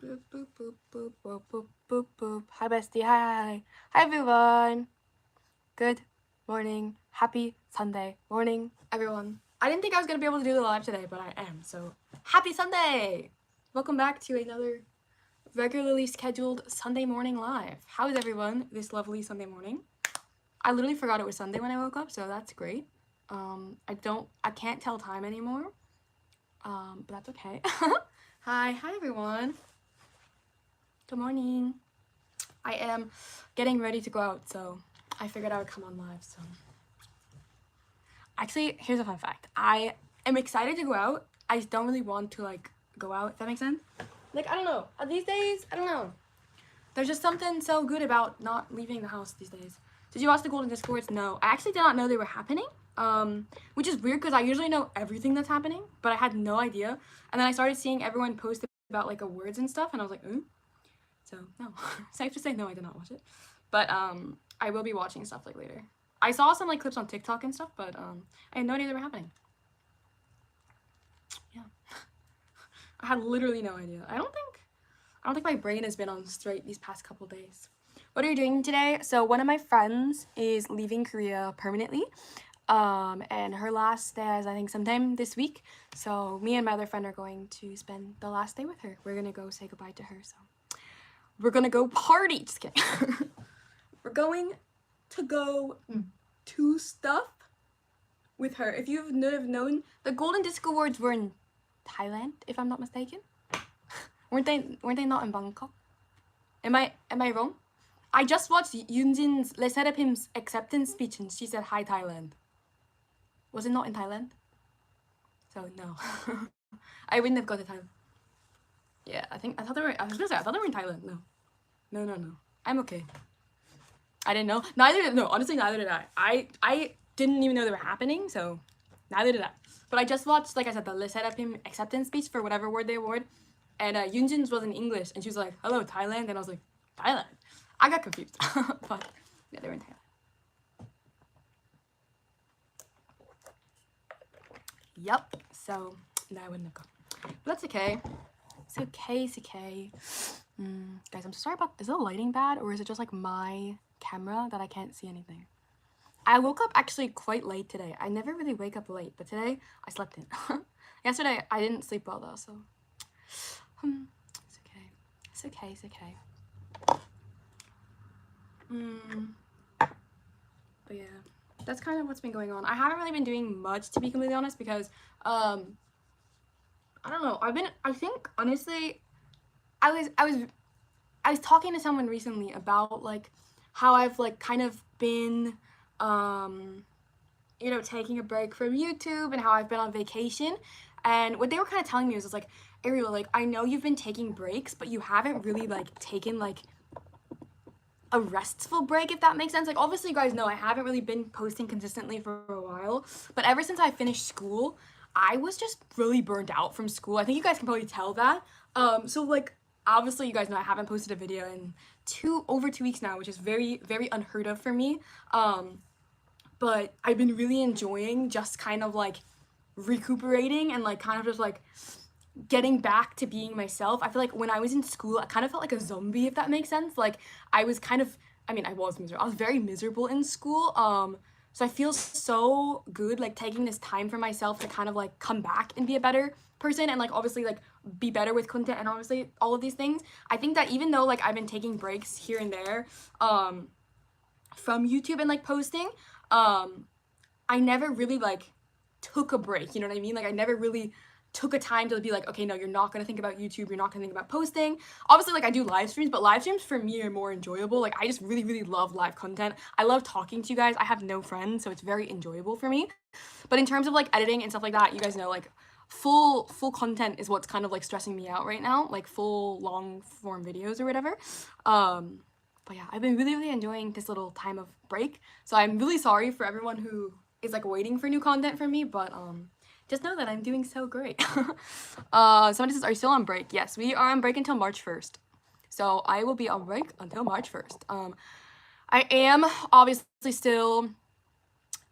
Boop, boop, boop, boop, boop, boop, boop, boop. Hi, bestie. Hi. Hi, everyone. Good morning. Happy Sunday morning, everyone. I didn't think I was going to be able to do the live today, but I am. So, happy Sunday. Welcome back to another regularly scheduled Sunday morning live. How is everyone this lovely Sunday morning? I literally forgot it was Sunday when I woke up, so that's great. I can't tell time anymore. But that's okay. Hi everyone. Good morning. I am getting ready to go out, so I figured I would come on live. So actually, here's a fun fact. I am excited to go out. I just don't really want to like go out, if that makes sense. Like, I don't know. These days, I don't know. There's just something so good about not leaving the house these days. Did you watch the Golden Disc Awards? No. I actually did not know they were happening. Which is weird because I usually know everything that's happening, but I had no idea. And then I started seeing everyone post about like awards and stuff, and I was like, ooh. So no, safe to say no, I did not watch it, but I will be watching stuff like later. I saw some like clips on TikTok and stuff, but I had no idea they were happening. Yeah, I had literally no idea. I don't think my brain has been on straight these past couple days. What are you doing today? So one of my friends is leaving Korea permanently, and her last day is I think sometime this week. So me and my other friend are going to spend the last day with her. We're gonna go say goodbye to her. So we're gonna go party. Just kidding. We're going to go to stuff with her. If you've known, the Golden Disc Awards were in Thailand, if I'm not mistaken. weren't they not in Bangkok? Am I wrong? I just watched Yoonjin's Les Serapim's acceptance speech and she said hi Thailand. Was it not in Thailand? So no. I wouldn't have gone to Thailand. Yeah, I thought they were in Thailand. No. I'm okay. I didn't know. Honestly, neither did I. I didn't even know they were happening, so neither did I. But I just watched, like I said, the Les Serapim acceptance speech for whatever award they award. And Yoonjin's was in English, and she was like, hello, Thailand. And I was like, Thailand? I got confused. But yeah, they were in Thailand. Yep. So, no, I wouldn't have gone. But that's okay. It's okay. Guys, I'm so sorry about, is the lighting bad or is it just like my camera that I can't see anything? I woke up actually quite late today. I never really wake up late, but today I slept in. Yesterday I didn't sleep well though, so it's okay. But yeah, that's kind of what's been going on. I haven't really been doing much, to be completely honest, because I don't know. I think honestly, I was talking to someone recently about like how I've like kind of been you know, taking a break from YouTube and how I've been on vacation. And what they were kind of telling me was like, Ariel, like, I know you've been taking breaks, but you haven't really like taken like a restful break, if that makes sense. Like, obviously you guys know I haven't really been posting consistently for a while, but ever since I finished school, I was just really burned out from school. I think you guys can probably tell that. So like, obviously you guys know I haven't posted a video in over 2 weeks now, which is very, very unheard of for me. But I've been really enjoying just kind of like recuperating and like kind of just like getting back to being myself. I feel like when I was in school, I kind of felt like a zombie, if that makes sense. Like I was kind of, I mean, I was miserable. I was very miserable in school. So I feel so good like taking this time for myself to kind of like come back and be a better person and like obviously like be better with content and obviously all of these things. I think that even though like I've been taking breaks here and there from YouTube and like posting, I never really like took a break, you know what I mean? Like I never really took a time to be like, okay, no, you're not gonna think about YouTube, you're not gonna think about posting. Obviously, like I do live streams, but live streams for me are more enjoyable. Like I just really, really love live content. I love talking to you guys. I have no friends, so it's very enjoyable for me. But in terms of like editing and stuff like that, you guys know like full content is what's kind of like stressing me out right now, like full long form videos or whatever. But yeah, I've been really, really enjoying this little time of break. So I'm really sorry for everyone who is like waiting for new content from me, but just know that I'm doing so great. Somebody says, are you still on break? Yes, we are on break until March 1st. So I will be on break until March 1st. I am obviously still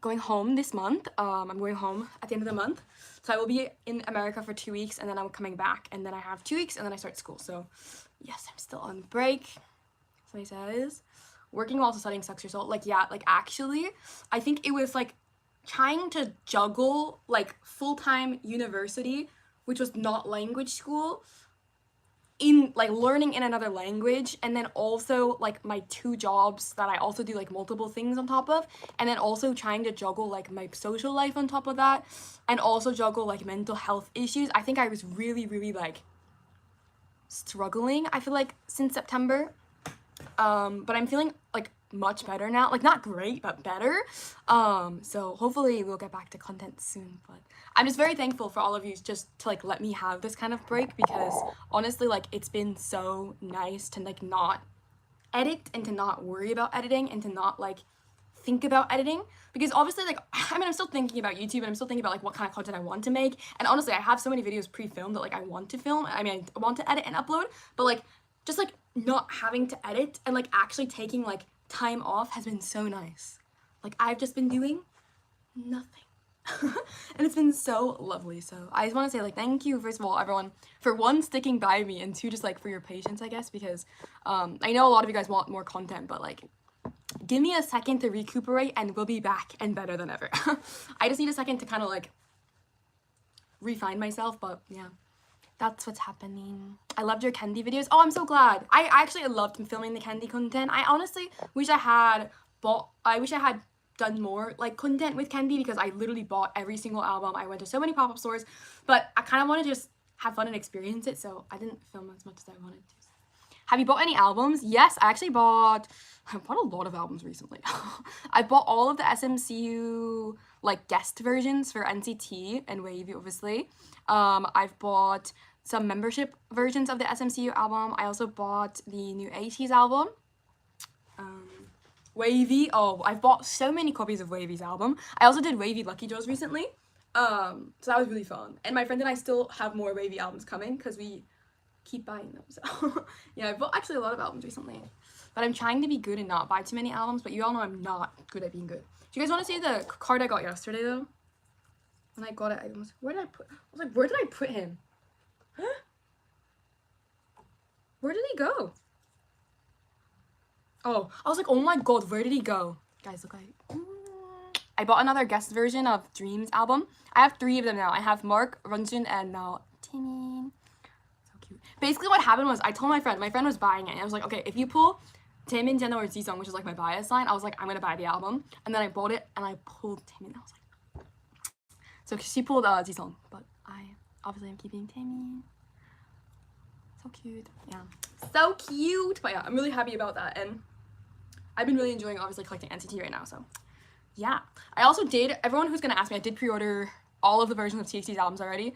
going home this month. I'm going home at the end of the month. So I will be in America for 2 weeks, and then I'm coming back, and then I have 2 weeks, and then I start school. So yes, I'm still on break. So he says, working while also studying sucks your soul. Like, yeah, like actually, I think it was like trying to juggle like full-time university, which was not language school, in like learning in another language, and then also like my 2 jobs that I also do like multiple things on top of, and then also trying to juggle like my social life on top of that, and also juggle like mental health issues. I think I was really like struggling, I feel like, since September. But I'm feeling like much better now, like not great but better. So hopefully we'll get back to content soon. But I'm just very thankful for all of you just to like let me have this kind of break, because honestly, like, it's been so nice to like not edit and to not worry about editing and to not like think about editing, because obviously, like, I mean, I'm still thinking about YouTube, and I'm still thinking about like what kind of content I want to make, and honestly I have so many videos pre-filmed that like I want to film, I mean I want to edit and upload, but like just like not having to edit and like actually taking like time off has been so nice. Like, I've just been doing nothing. And it's been so lovely. So I just want to say, like, thank you, first of all, everyone, for 1, sticking by me, and 2, just like for your patience, I guess, because I know a lot of you guys want more content, but like, give me a second to recuperate and we'll be back and better than ever. I just need a second to kind of like refine myself, but yeah, that's what's happening. I loved your candy videos. Oh, I'm so glad. I actually loved filming the candy content. I honestly wish I had done more like content with candy, because I literally bought every single album. I went to so many pop-up stores, but I kind of want to just have fun and experience it, so I didn't film as much as I wanted to. Have you bought any albums? Yes, I bought a lot of albums recently. I bought all of the SMCU like guest versions for NCT and WayV, obviously. I've bought some membership versions of the SMCU album. I also bought the new ATEEZ album. WayV, oh, I've bought so many copies of WayV's album. I also did WayV Lucky Draws recently. So that was really fun. And my friend and I still have more WayV albums coming, because we keep buying them. So yeah, I bought actually a lot of albums recently, but I'm trying to be good and not buy too many albums, but you all know I'm not good at being good. Do you guys want to see the card I got yesterday though? When I got it, I was where did I put him? Where did he go? Oh, I was like, oh my god, where did he go? Guys, look, I bought another guest version of Dreams album. I have 3 of them now. I have Mark, Runjun, and now Taemin. Basically what happened was, I told my friend was buying it, and I was like, okay, if you pull Taemin, Jenna, or Jisung, which is like my bias line, I was like, I'm gonna buy the album. And then I bought it and I pulled Taemin. I was like, so she pulled Jisung, but I obviously am keeping Taemin. So cute. Yeah, so cute. But yeah, I'm really happy about that, and I've been really enjoying obviously collecting NCT right now. So yeah, I also did, everyone who's gonna ask me, I did pre-order all of the versions of TXT's albums already.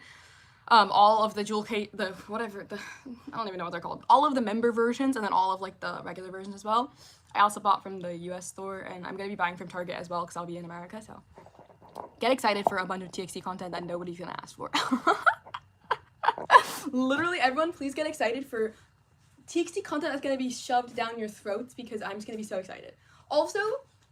All of the jewel cake, I don't even know what they're called. All of the member versions, and then all of like the regular versions as well. I also bought from the US store, and I'm gonna be buying from Target as well, because I'll be in America, so get excited for a bunch of TXT content that nobody's gonna ask for. Literally, everyone, please get excited for TXT content that's gonna be shoved down your throats, because I'm just gonna be so excited. Also,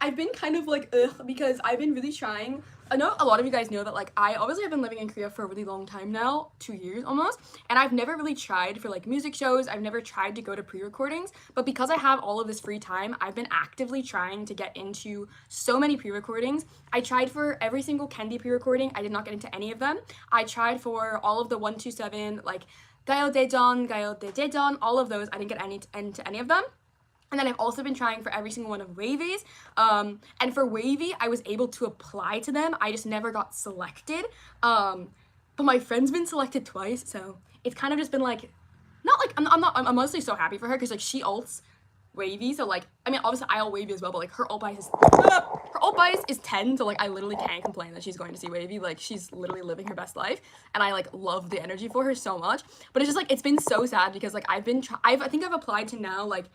I've been kind of like, because I've been really trying. I know a lot of you guys know that like I obviously have been living in Korea for a really long time now, 2 years almost, and I've never really tried for like music shows. I've never tried to go to pre-recordings, but because I have all of this free time, I've been actively trying to get into so many pre-recordings. I tried for every single Candy pre-recording. I did not get into any of them. I tried for all of the 127, like Gayo Daejeon, all of those. I didn't get into any of them. And then I've also been trying for every single one of WayV's. And for WayV, I was able to apply to them. I just never got selected. But my friend's been selected twice, so it's kind of just been like, I'm mostly so happy for her, because like she ults WayV, so like, I mean, obviously I ult WayV as well, but like her ult bias is 10, so like I literally can't complain that she's going to see WayV. Like, she's literally living her best life, and I like love the energy for her so much. But it's just like, it's been so sad, because like I think I've applied to now like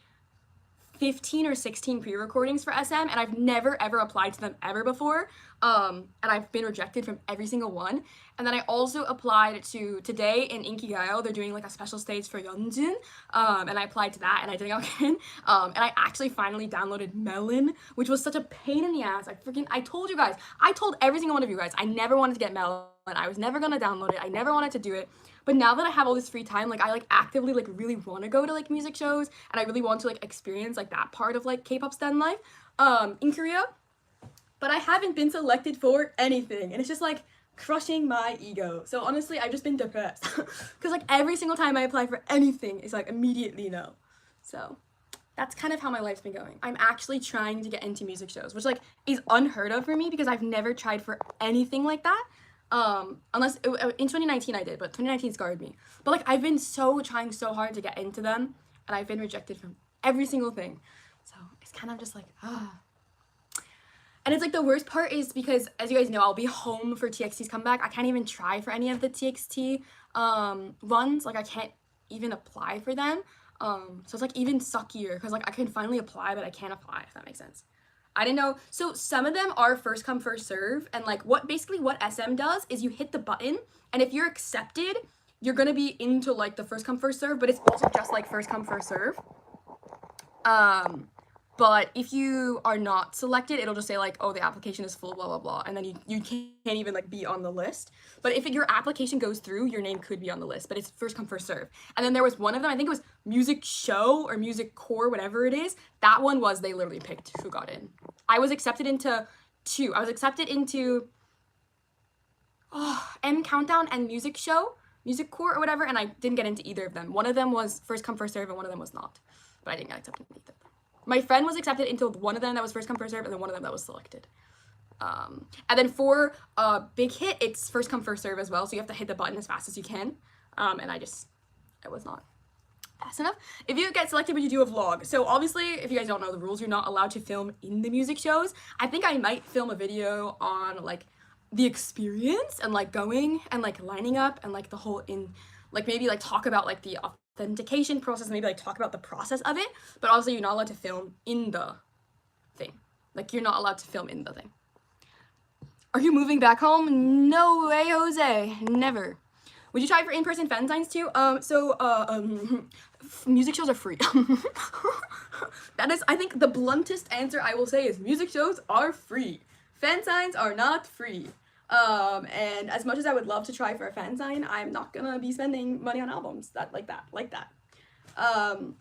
15 or 16 pre-recordings for SM, and I've never ever applied to them ever before. And I've been rejected from every single one. And then I also applied to today in Inkigayo. They're doing like a special stage for Yeonjun, and I applied to that, and I didn't get in. And I actually finally downloaded Melon, which was such a pain in the ass. I told you guys, I told every single one of you guys, I never wanted to get Melon. I was never gonna download it. I never wanted to do it. But now that I have all this free time, like I like actively like really want to go to like music shows, and I really want to like experience like that part of like K-pop stan life in Korea. But I haven't been selected for anything, and it's just like crushing my ego. So honestly, I've just been depressed because like every single time I apply for anything, it's like immediately no. So that's kind of how my life's been going. I'm actually trying to get into music shows, which like is unheard of for me because I've never tried for anything like that. Unless in 2019 I did, but 2019 scarred me. But like I've been trying so hard to get into them, and I've been rejected from every single thing. So it's kind of just like And it's like the worst part is because, as you guys know, I'll be home for TXT's comeback. I can't even try for any of the TXT runs. Like I can't even apply for them. So it's like even suckier because like I can finally apply, but I can't apply, if that makes sense. I didn't know. So some of them are first come, first serve. And like what SM does is you hit the button, and if you're accepted, you're going to be into like the first come, first serve, but it's also just like first come, first serve. But if you are not selected, it'll just say like, oh, the application is full, blah, blah, blah. And then you can't even like be on the list. But if your application goes through, your name could be on the list, but it's first come, first serve. And then there was one of them, I think it was Music Show or Music Core, whatever it is. That one was, they literally picked who got in. I was accepted into two. I was accepted into M Countdown and Music Show, Music Core or whatever, and I didn't get into either of them. One of them was first come, first serve, and one of them was not. But I didn't get accepted into either. My friend was accepted into one of them that was first come, first serve, and then one of them that was selected. And then for Big Hit, it's first come, first serve as well, so you have to hit the button as fast as you can. And I was not fast enough. If you get selected, would you do a vlog? So obviously, if you guys don't know the rules, you're not allowed to film in the music shows. I think I might film a video on like the experience and like going and like lining up and like the whole like maybe like talk about like the authentication process, maybe like talk about the process of it, but also you're not allowed to film in the thing. Like you're not allowed to film in the thing. Are you moving back home? No way, Jose. Never. Would you try for in-person fan signs too? Music shows are free. That is, I think the bluntest answer I will say is music shows are free. Fan signs are not free. And as much as I would love to try for a fan sign, I'm not gonna be spending money on albums like that. Fan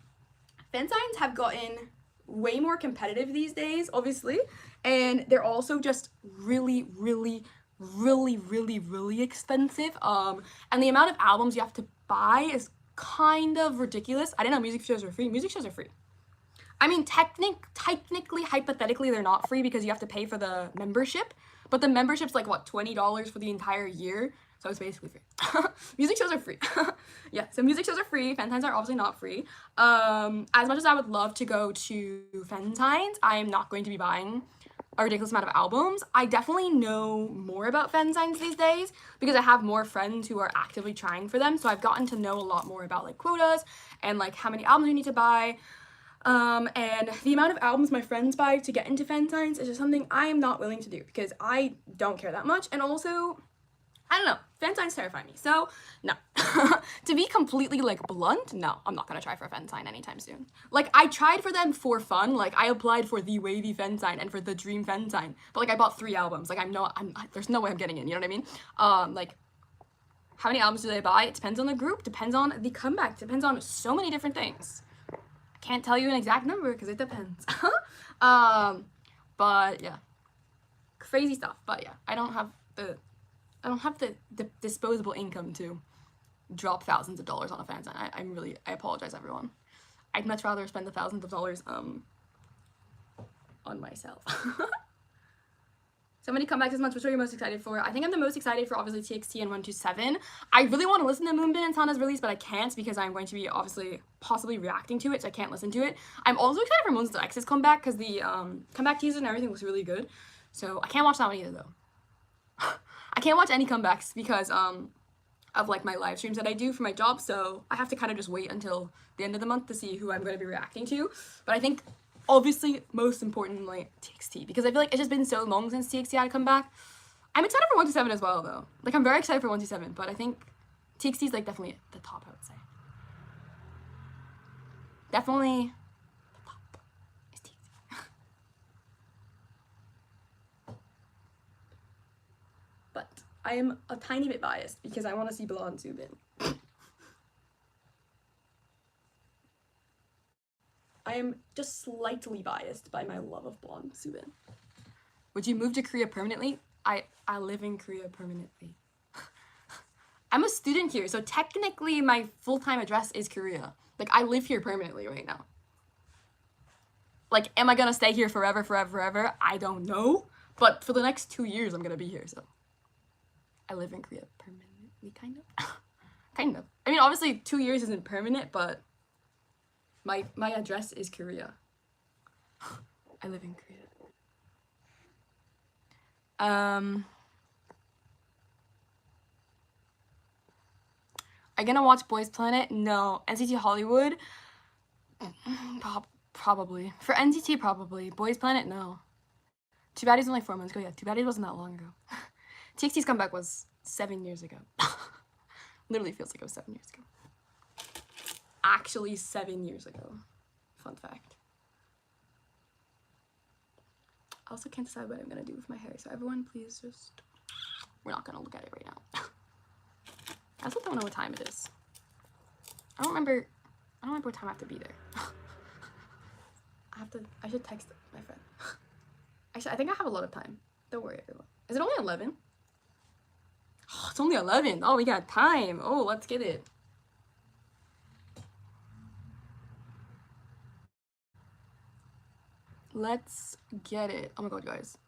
signs have gotten way more competitive these days, obviously, and they're also just really, really, really, really, really expensive. And the amount of albums you have to buy is kind of ridiculous. I didn't know music shows were free. Music shows are free. I mean, technically, hypothetically, they're not free because you have to pay for the membership. But the membership's like, what, $20 for the entire year? So it's basically free. Music shows are free. Yeah, so music shows are free. Fan signs are obviously not free. As much as I would love to go to fan signs, I am not going to be buying a ridiculous amount of albums. I definitely know more about fan signs these days because I have more friends who are actively trying for them. So I've gotten to know a lot more about like quotas and like how many albums you need to buy. And the amount of albums my friends buy to get into fan signs is just something I am not willing to do because I don't care that much. And also, I don't know, fan signs terrify me. So, no. To be completely, like, blunt, no, I'm not gonna try for a fan sign anytime soon. Like, I tried for them for fun. Like, I applied for the Wavy fan sign and for the Dream fan sign. But, like, I bought 3 albums. Like, there's no way I'm getting in, you know what I mean? Like, how many albums do they buy? It depends on the group, depends on the comeback, depends on so many different things. Can't tell you an exact number because it depends. But yeah, crazy stuff. But yeah, I don't have the disposable income to drop thousands of dollars on a fan sign. I apologize, everyone. I'd much rather spend the thousands of dollars on myself. So many comebacks this month. Which are you most excited for? I think I'm the most excited for obviously TXT and 127. I really want to listen to Moonbin and Sana's release, but I can't because I'm going to be obviously possibly reacting to it, so I can't listen to it. I'm also excited for Monster X's comeback because the comeback teaser and everything looks really good. So I can't watch that one either though. I can't watch any comebacks because of like my live streams that I do for my job, so I have to kind of just wait until the end of the month to see who I'm going to be reacting to. But I think obviously, most importantly, TXT, because I feel like it's just been so long since TXT had come back. I'm excited for 127 as well, though. Like, I'm very excited for 127, but I think TXT is, like, definitely the top, I would say. Definitely the top is TXT. But I am a tiny bit biased because I want to see Blonde Subin. I am just slightly biased by my love of Blonde Subin. Would you move to Korea permanently? I live in Korea permanently. I'm a student here, so technically my full-time address is Korea. Like, I live here permanently right now. Like, am I gonna stay here forever, forever, forever? I don't know. But for the next 2 years, I'm gonna be here, so. I live in Korea permanently, kind of. Kind of. I mean, obviously 2 years isn't permanent, but my address is Korea. I live in Korea. Are you gonna watch Boys Planet? No. NCT Hollywood? Probably. For NCT, probably. Boys Planet? No. Too Bad It's only 4 months ago. Yeah, Too Bad It wasn't that long ago. TXT's comeback was 7 years ago. Literally feels like it was 7 years ago. Actually, 7 years ago. Fun fact. I also can't decide what I'm gonna do with my hair, so everyone please just... We're not gonna look at it right now. I also don't know what time it is. I don't remember what time I have to be there. I should text my friend. I think I have a lot of time. Don't worry, everyone. Is it only 11? Oh, it's only 11. Oh, we got time. Oh, let's get it. Let's get it. Oh my god, guys.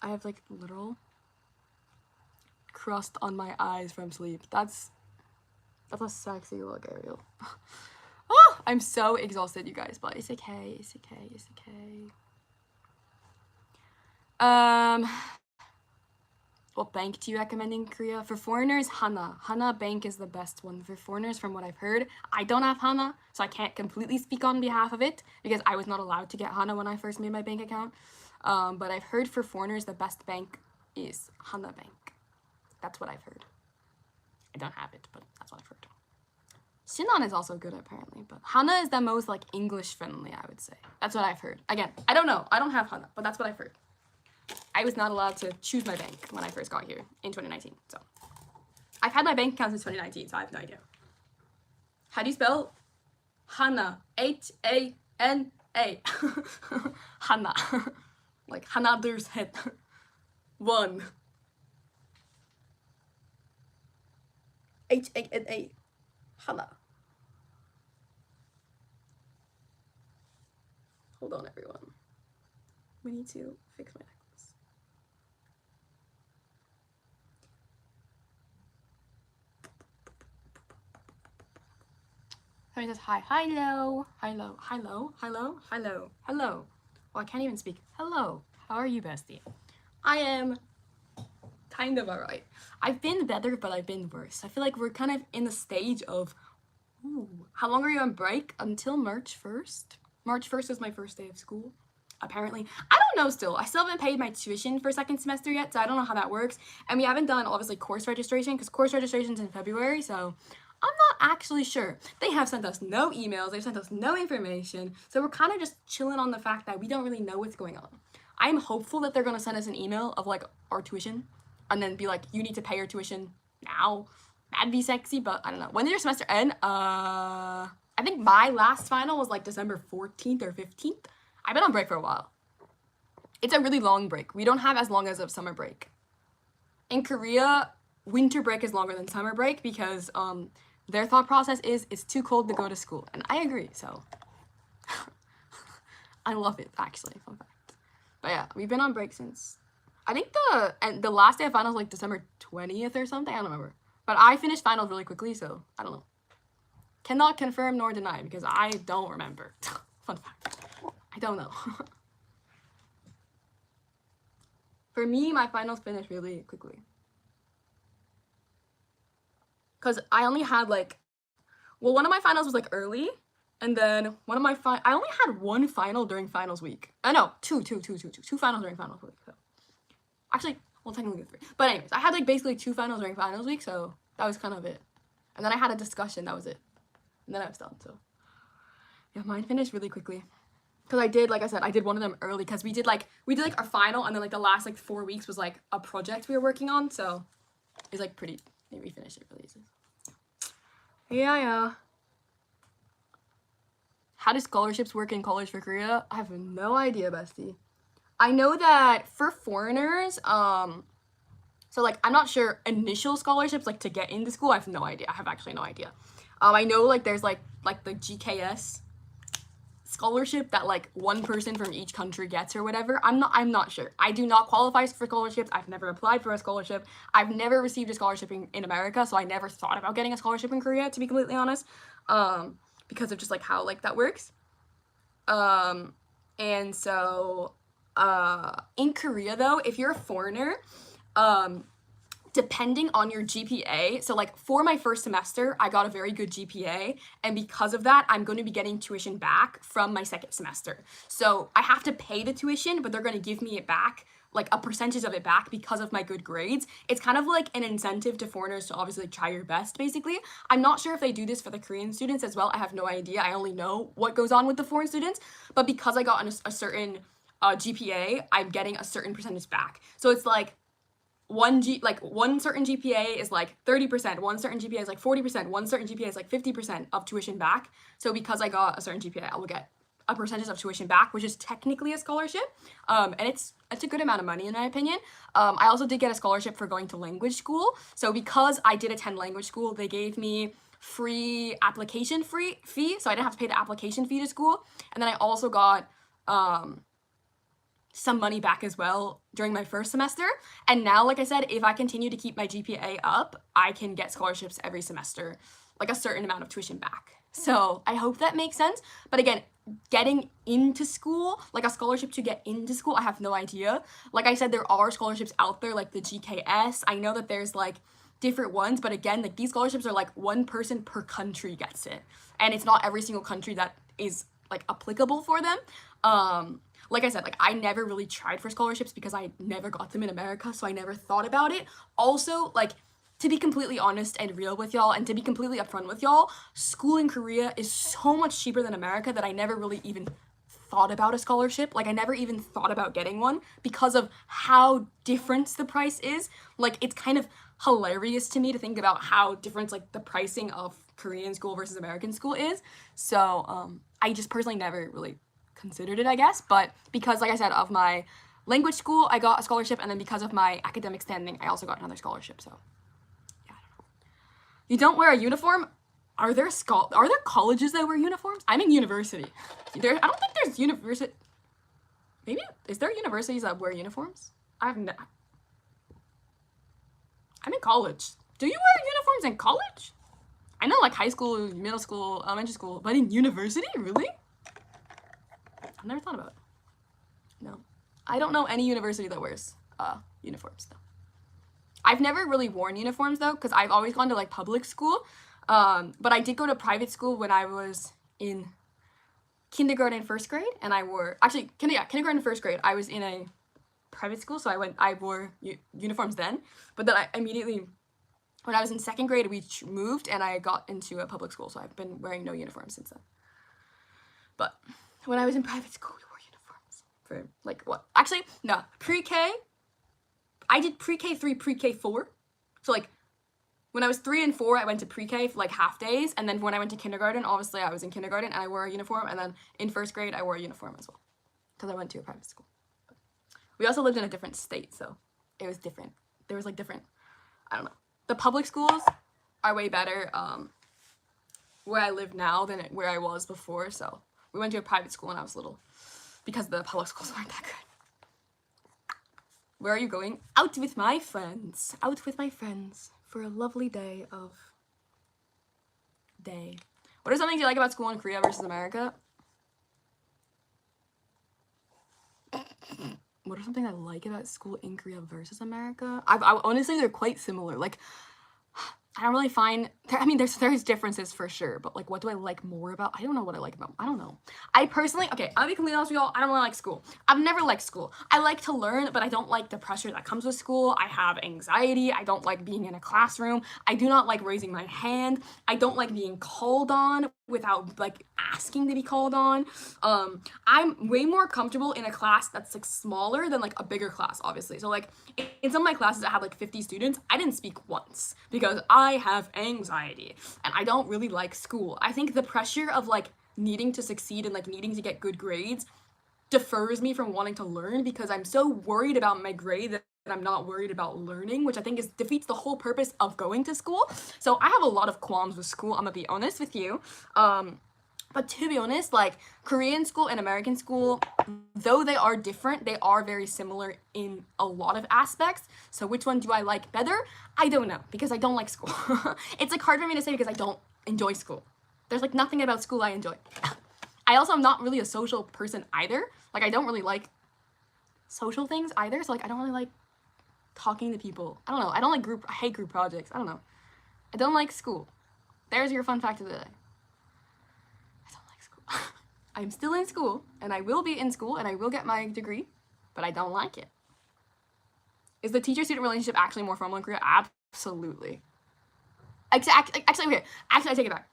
I have like literal crust on my eyes from sleep. That's a sexy look, Ariel. Oh, I'm so exhausted, you guys, but it's okay. It's okay. It's okay. What bank do you recommend in Korea? For foreigners, Hana. Hana Bank is the best one. For foreigners, from what I've heard, I don't have Hana, so I can't completely speak on behalf of it because I was not allowed to get Hana when I first made my bank account. But I've heard for foreigners, the best bank is Hana Bank. That's what I've heard. I don't have it, but that's what I've heard. Shinhan is also good, apparently, but Hana is the most, like, English-friendly, I would say. That's what I've heard. Again, I don't know. I don't have Hana, but that's what I've heard. I was not allowed to choose my bank when I first got here in 2019, so. I've had my bank account since 2019, so I have no idea. How do you spell Hana? H-A-N-A. Hana. Like, Hana there's head. One. H-A-N-A. Hana. Hold on, everyone. We need to fix my necklace. Somebody says hi. Hello. Hello. Hello. Hello. Hello. Hello. Oh, I can't even speak. Hello. How are you, bestie? I am kind of alright. I've been better, but I've been worse. I feel like we're kind of in the stage of, ooh, how long are you on break? Until March 1st? March 1st is my first day of school, apparently. I don't know still. I still haven't paid my tuition for second semester yet, so I don't know how that works. And we haven't done, obviously, course registration, because course registration's in February, so I'm not actually sure. They have sent us no emails, they've sent us no information, so we're kind of just chilling on the fact that we don't really know what's going on. I'm hopeful that they're going to send us an email of, like, our tuition, and then be like, you need to pay your tuition now. That'd be sexy, but I don't know. When did your semester end? I think my last final was, like, December 14th or 15th. I've been on break for a while. It's a really long break. We don't have as long as a summer break. In Korea, winter break is longer than summer break because, their thought process is it's too cold to go to school. And I agree, so. I love it, actually. Fun fact. But yeah, we've been on break since, I think the last day of finals was like December 20th or something. I don't remember. But I finished finals really quickly, so I don't know. Cannot confirm nor deny because I don't remember. Fun fact. I don't know. For me, my finals finished really quickly. Because I only had like, well, one of my finals was like early, And then one of my I only had one final during finals week. No, two finals during finals week. So. Actually, well, technically 3. But anyways, I had like basically 2 finals during finals week, so that was kind of it. And then I had a discussion, that was it. And then I was done, so. Yeah, mine finished really quickly. Because I did, like I said, I did one of them early because we did like our final, and then like the last like 4 weeks was like a project we were working on, so it's like pretty, we finished it really easy. Yeah. How do scholarships work in college for Korea? I have no idea, bestie. I know that for foreigners, so like I'm not sure initial scholarships like to get into school. I have no idea. I have actually no idea. I know like there's like the GKS scholarship that like one person from each country gets or whatever. I'm not sure. I do not qualify for scholarships. I've never applied for a scholarship. I've never received a scholarship in America, so I never thought about getting a scholarship in Korea, to be completely honest, because of just like how like that works. And so in Korea though, if you're a foreigner, depending on your GPA, so like for my first semester, I got a very good GPA, and because of that, I'm going to be getting tuition back from my second semester. So I have to pay the tuition, but they're going to give me it back, like a percentage of it back because of my good grades. It's kind of like an incentive to foreigners to obviously try your best, basically. I'm not sure if they do this for the Korean students as well. I have no idea. I only know what goes on with the foreign students, but because I got a certain GPA, I'm getting a certain percentage back. So it's like one certain GPA is like 30%, one certain GPA is like 40%, one certain GPA is like 50% of tuition back. So because I got a certain GPA, I will get a percentage of tuition back, which is technically a scholarship. And it's a good amount of money in my opinion. I also did get a scholarship for going to language school. So because I did attend language school, they gave me free application fee, so I didn't have to pay the application fee to school. And then I also got some money back as well during my first semester. And now, like I said, if I continue to keep my GPA up, I can get scholarships every semester, like a certain amount of tuition back. So I hope that makes sense. But again, getting into school, like a scholarship to get into school, I have no idea. Like I said, there are scholarships out there like the GKS. I know that there's like different ones, but again, like these scholarships are like one person per country gets it. And it's not every single country that is like applicable for them. Like I said, like I never really tried for scholarships because I never got them in America, so I never thought about it. Also, like, to be completely honest and real with y'all, and to be completely upfront with y'all, school in Korea is so much cheaper than America that I never really even thought about a scholarship. Like I never even thought about getting one because of how different the price is. Like it's kind of hilarious to me to think about how different like the pricing of Korean school versus American school is. So I just personally never really considered it, I guess. But because, like I said, of my language school, I got a scholarship, and then because of my academic standing, I also got another scholarship. So yeah, I don't know. You don't wear a uniform? Are there colleges that wear uniforms? I'm in university. I don't think there's university. Maybe is there universities that wear uniforms? I'm in college. Do you wear uniforms in college? I know like high school, middle school, elementary school, but in university, really? I've never thought about it. No. I don't know any university that wears uniforms though. I've never really worn uniforms though, because I've always gone to like public school. But I did go to private school when I was in kindergarten and first grade, and I wore kindergarten and first grade. I was in a private school, so I wore uniforms then. But then I immediately, when I was in second grade, we moved and I got into a public school, so I've been wearing no uniform since then. But when I was in private school, we wore uniforms for like what? Actually, no, pre-K. I did pre-K 3, pre-K 4. So like when I was 3 and 4, I went to pre-K for like half days, and then when I went to kindergarten, obviously I was in kindergarten and I wore a uniform, and then in first grade I wore a uniform as well because I went to a private school. We also lived in a different state, so it was different. There was like different, I don't know. The public schools are way better where I live now than where I was before, so we went to a private school when I was little because the public schools weren't that good. Where are you going? Out with my friends. Out with my friends for a lovely day. What are some things you like about school in Korea versus America? What are something I like about school in Korea versus America? I honestly, they're quite similar. Like, I don't really find I mean, there's differences for sure, but like, what do I like more about? I don't know what I like about. I don't know. I personally, okay, I'll be completely honest with y'all. I don't really like school. I've never liked school. I like to learn, but I don't like the pressure that comes with school. I have anxiety. I don't like being in a classroom. I do not like raising my hand. I don't like being called on without like asking to be called on. I'm way more comfortable in a class that's like smaller than like a bigger class, obviously. So like in some of my classes that had like 50 students, I didn't speak once because I have anxiety and I don't really like school. I think the pressure of like needing to succeed and like needing to get good grades defers me from wanting to learn because I'm so worried about my grade that I'm not worried about learning, which I think defeats the whole purpose of going to school. So I have a lot of qualms with school, I'm gonna be honest with you. But to be honest, like Korean school and American school, though they are different, they are very similar in a lot of aspects. So which one do I like better? I don't know because I don't like school. It's like hard for me to say because I don't enjoy school. There's like nothing about school I enjoy. I also am not really a social person either. Like I don't really like social things either. So like I don't really like talking to people. I don't know. I don't like I hate group projects. I don't know. I don't like school. There's your fun fact of the day. I'm still in school, and I will be in school, and I will get my degree, but I don't like it. Is the teacher-student relationship actually more formal in Korea? Absolutely. Actually, okay. Actually, I take it back.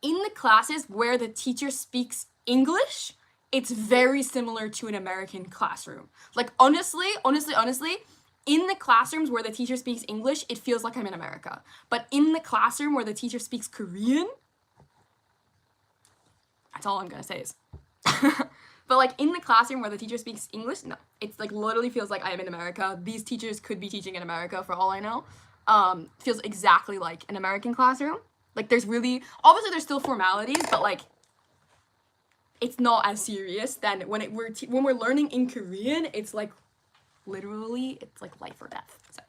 In the classes where the teacher speaks English, it's very similar to an American classroom. Like, honestly, in the classrooms where the teacher speaks English, it feels like I'm in America. But in the classroom where the teacher speaks Korean, that's all I'm gonna say is. But like in the classroom where the teacher speaks English, no. It's like literally feels like I am in America. These teachers could be teaching in America for all I know. Feels exactly like an American classroom. Like there's really, obviously there's still formalities, but like it's not as serious than when we're learning in Korean, it's like literally, it's like life or death. So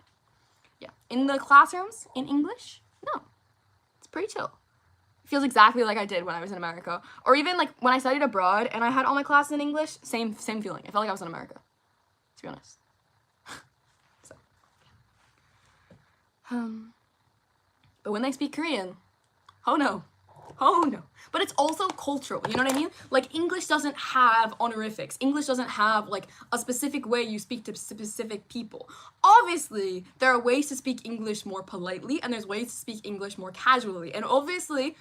yeah, in the classrooms in English, no, it's pretty chill. Feels exactly like I did when I was in America. Or even like when I studied abroad and I had all my classes in English, same feeling. I felt like I was in America, to be honest. So, but when they speak Korean, oh no. But it's also cultural, you know what I mean? Like English doesn't have honorifics. English doesn't have like a specific way you speak to specific people. Obviously, there are ways to speak English more politely and there's ways to speak English more casually. And obviously,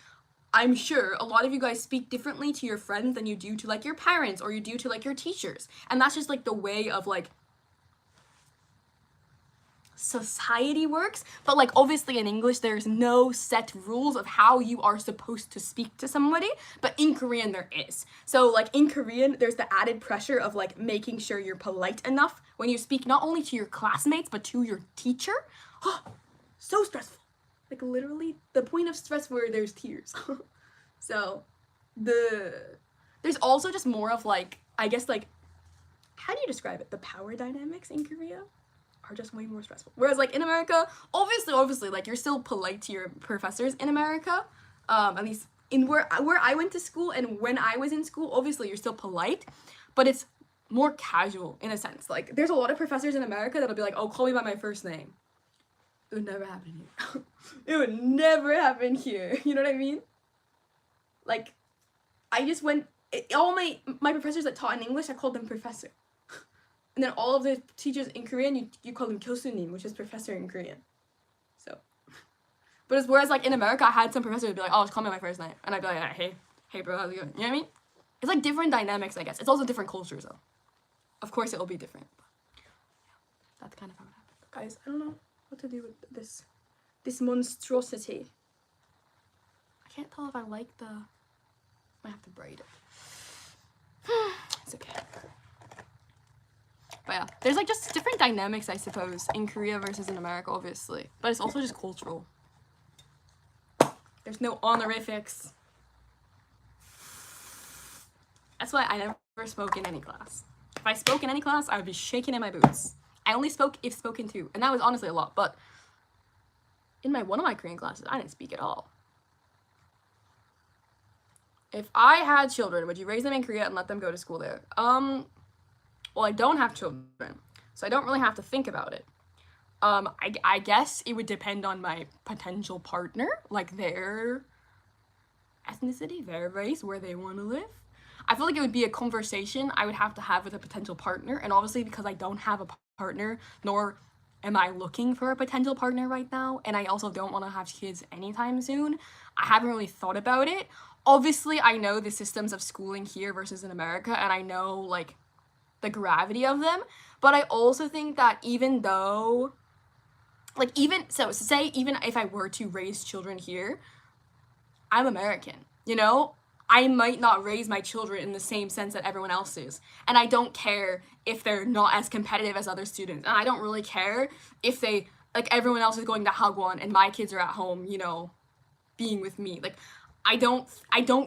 I'm sure a lot of you guys speak differently to your friends than you do to like your parents or you do to like your teachers. And that's just like the way of like society works. But like obviously in English there's no set rules of how you are supposed to speak to somebody, but in Korean there is. So like in Korean there's the added pressure of like making sure you're polite enough when you speak not only to your classmates but to your teacher. So stressful. Like literally the point of stress where there's tears. So there's also just more of like, I guess like, how do you describe it? The power dynamics in Korea are just way more stressful. Whereas like in America, obviously like you're still polite to your professors in America. At least in where I went to school and when I was in school, obviously you're still polite, but it's more casual in a sense. Like there's a lot of professors in America that'll be like, oh, call me by my first name. It would never happen here. It would never happen here. You know what I mean? Like, I just went, all my professors that taught in English, I called them professor. And then all of the teachers in Korean, you call them 교수님, which is professor in Korean. So, but whereas like in America, I had some professors be like, oh, just call me by my first name. And I'd be like, hey bro, how's it going? You know what I mean? It's like different dynamics, I guess. It's also different cultures though. Of course it will be different. But yeah, that's kind of how it happened. Guys, I don't know what to do with this monstrosity. I can't tell if I like I have to braid it. It's okay. But yeah, there's like just different dynamics, I suppose, in Korea versus in America, obviously. But it's also just cultural. There's no honorifics. That's why I never spoke in any class. If I spoke in any class, I would be shaking in my boots. I only spoke if spoken to, and that was honestly a lot, but in one of my Korean classes, I didn't speak at all. If I had children, would you raise them in Korea and let them go to school there? Well, I don't have children, so I don't really have to think about it. I guess it would depend on my potential partner, like their ethnicity, their race, where they want to live. I feel like it would be a conversation I would have to have with a potential partner, and obviously because I don't have a partner, nor am I looking for a potential partner right now, and I also don't want to have kids anytime soon, I haven't really thought about it. Obviously, I know the systems of schooling here versus in America, and I know like the gravity of them, but I also think that even though, like, even so say even if I were to raise children here, I'm American, you know? I might not raise my children in the same sense that everyone else is. And I don't care if they're not as competitive as other students. And I don't really care if they, like, everyone else is going to Hagwon and my kids are at home, you know, being with me. Like, I don't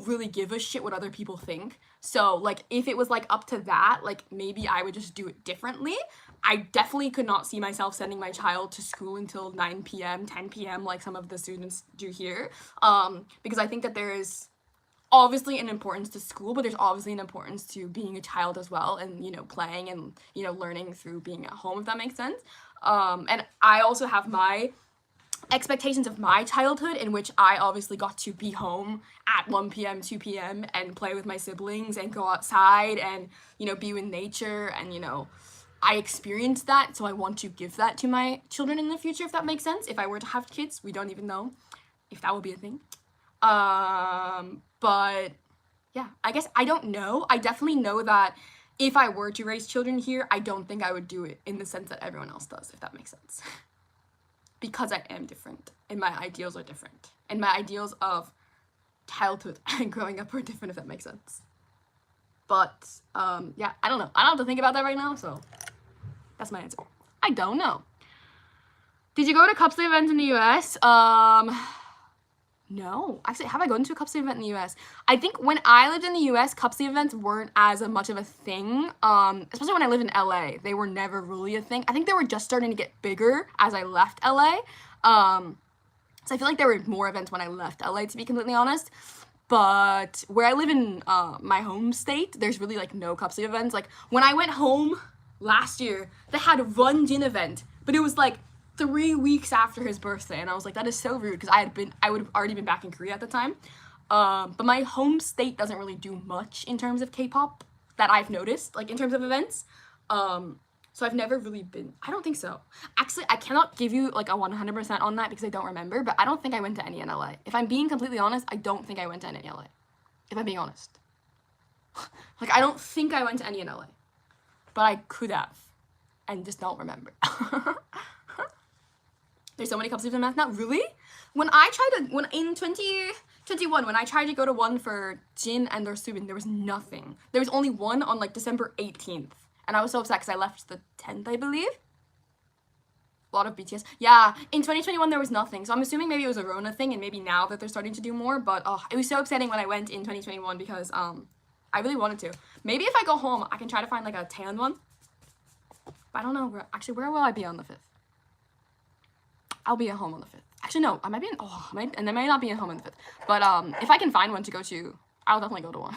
really give a shit what other people think. So, like, if it was like up to that, like, maybe I would just do it differently. I definitely could not see myself sending my child to school until 9 p.m., 10 p.m., like some of the students do here. Because I think that there is obviously an importance to school, but there's obviously an importance to being a child as well, and, you know, playing and, you know, learning through being at home, if that makes sense. And I also have my expectations of my childhood, in which I obviously got to be home at 1 p.m., 2 p.m., and play with my siblings and go outside and, you know, be with nature. And, you know, I experienced that, so I want to give that to my children in the future, if that makes sense. If I were to have kids, we don't even know if that will be a thing. But yeah, I guess I don't know. I definitely know that if I were to raise children here, I don't think I would do it in the sense that everyone else does, if that makes sense. Because I am different, and my ideals are different, and my ideals of childhood and growing up are different, if that makes sense. But yeah, I don't know. I don't have to think about that right now, so that's my answer. I don't know. Did you go to Cup Sleeve events in the US? No. Actually, have I gone to a Cup Sleeve event in the US? I think when I lived in the US, Cup Sleeve events weren't as much of a thing. Especially when I lived in LA. They were never really a thing. I think they were just starting to get bigger as I left LA. So I feel like there were more events when I left LA, to be completely honest. But where I live in my home state, there's really like no Cup Sleeve events. Like when I went home last year, they had one Jin event, but it was like 3 weeks after his birthday, and I was like, that is so rude, because I would have already been back in Korea at the time. But my home state doesn't really do much in terms of K-pop that I've noticed, like in terms of events. So I've never really been, I don't think so. Actually, I cannot give you like a 100% on that because I don't remember, but I don't think I went to any in LA. If I'm being completely honest, I don't think I went to any in LA. If I'm being honest. Like, I don't think I went to any in LA. But I could have. And just don't remember. There's so many Cup Sleeves in math now. Really? In 2021, when I tried to go to one for Jin and their Subin, there was nothing. There was only one on like December 18th. And I was so upset because I left the 10th, I believe. A lot of BTS. Yeah, in 2021 there was nothing. So I'm assuming maybe it was a Rona thing, and maybe now that they're starting to do more. But it was so upsetting when I went in 2021 because I really wanted to. Maybe if I go home, I can try to find like a tan one. But I don't know. Where will I be on the 5th? I'll be at home on the 5th. Actually, no. I might be in... and I might not be at home on the 5th. But if I can find one to go to, I'll definitely go to one.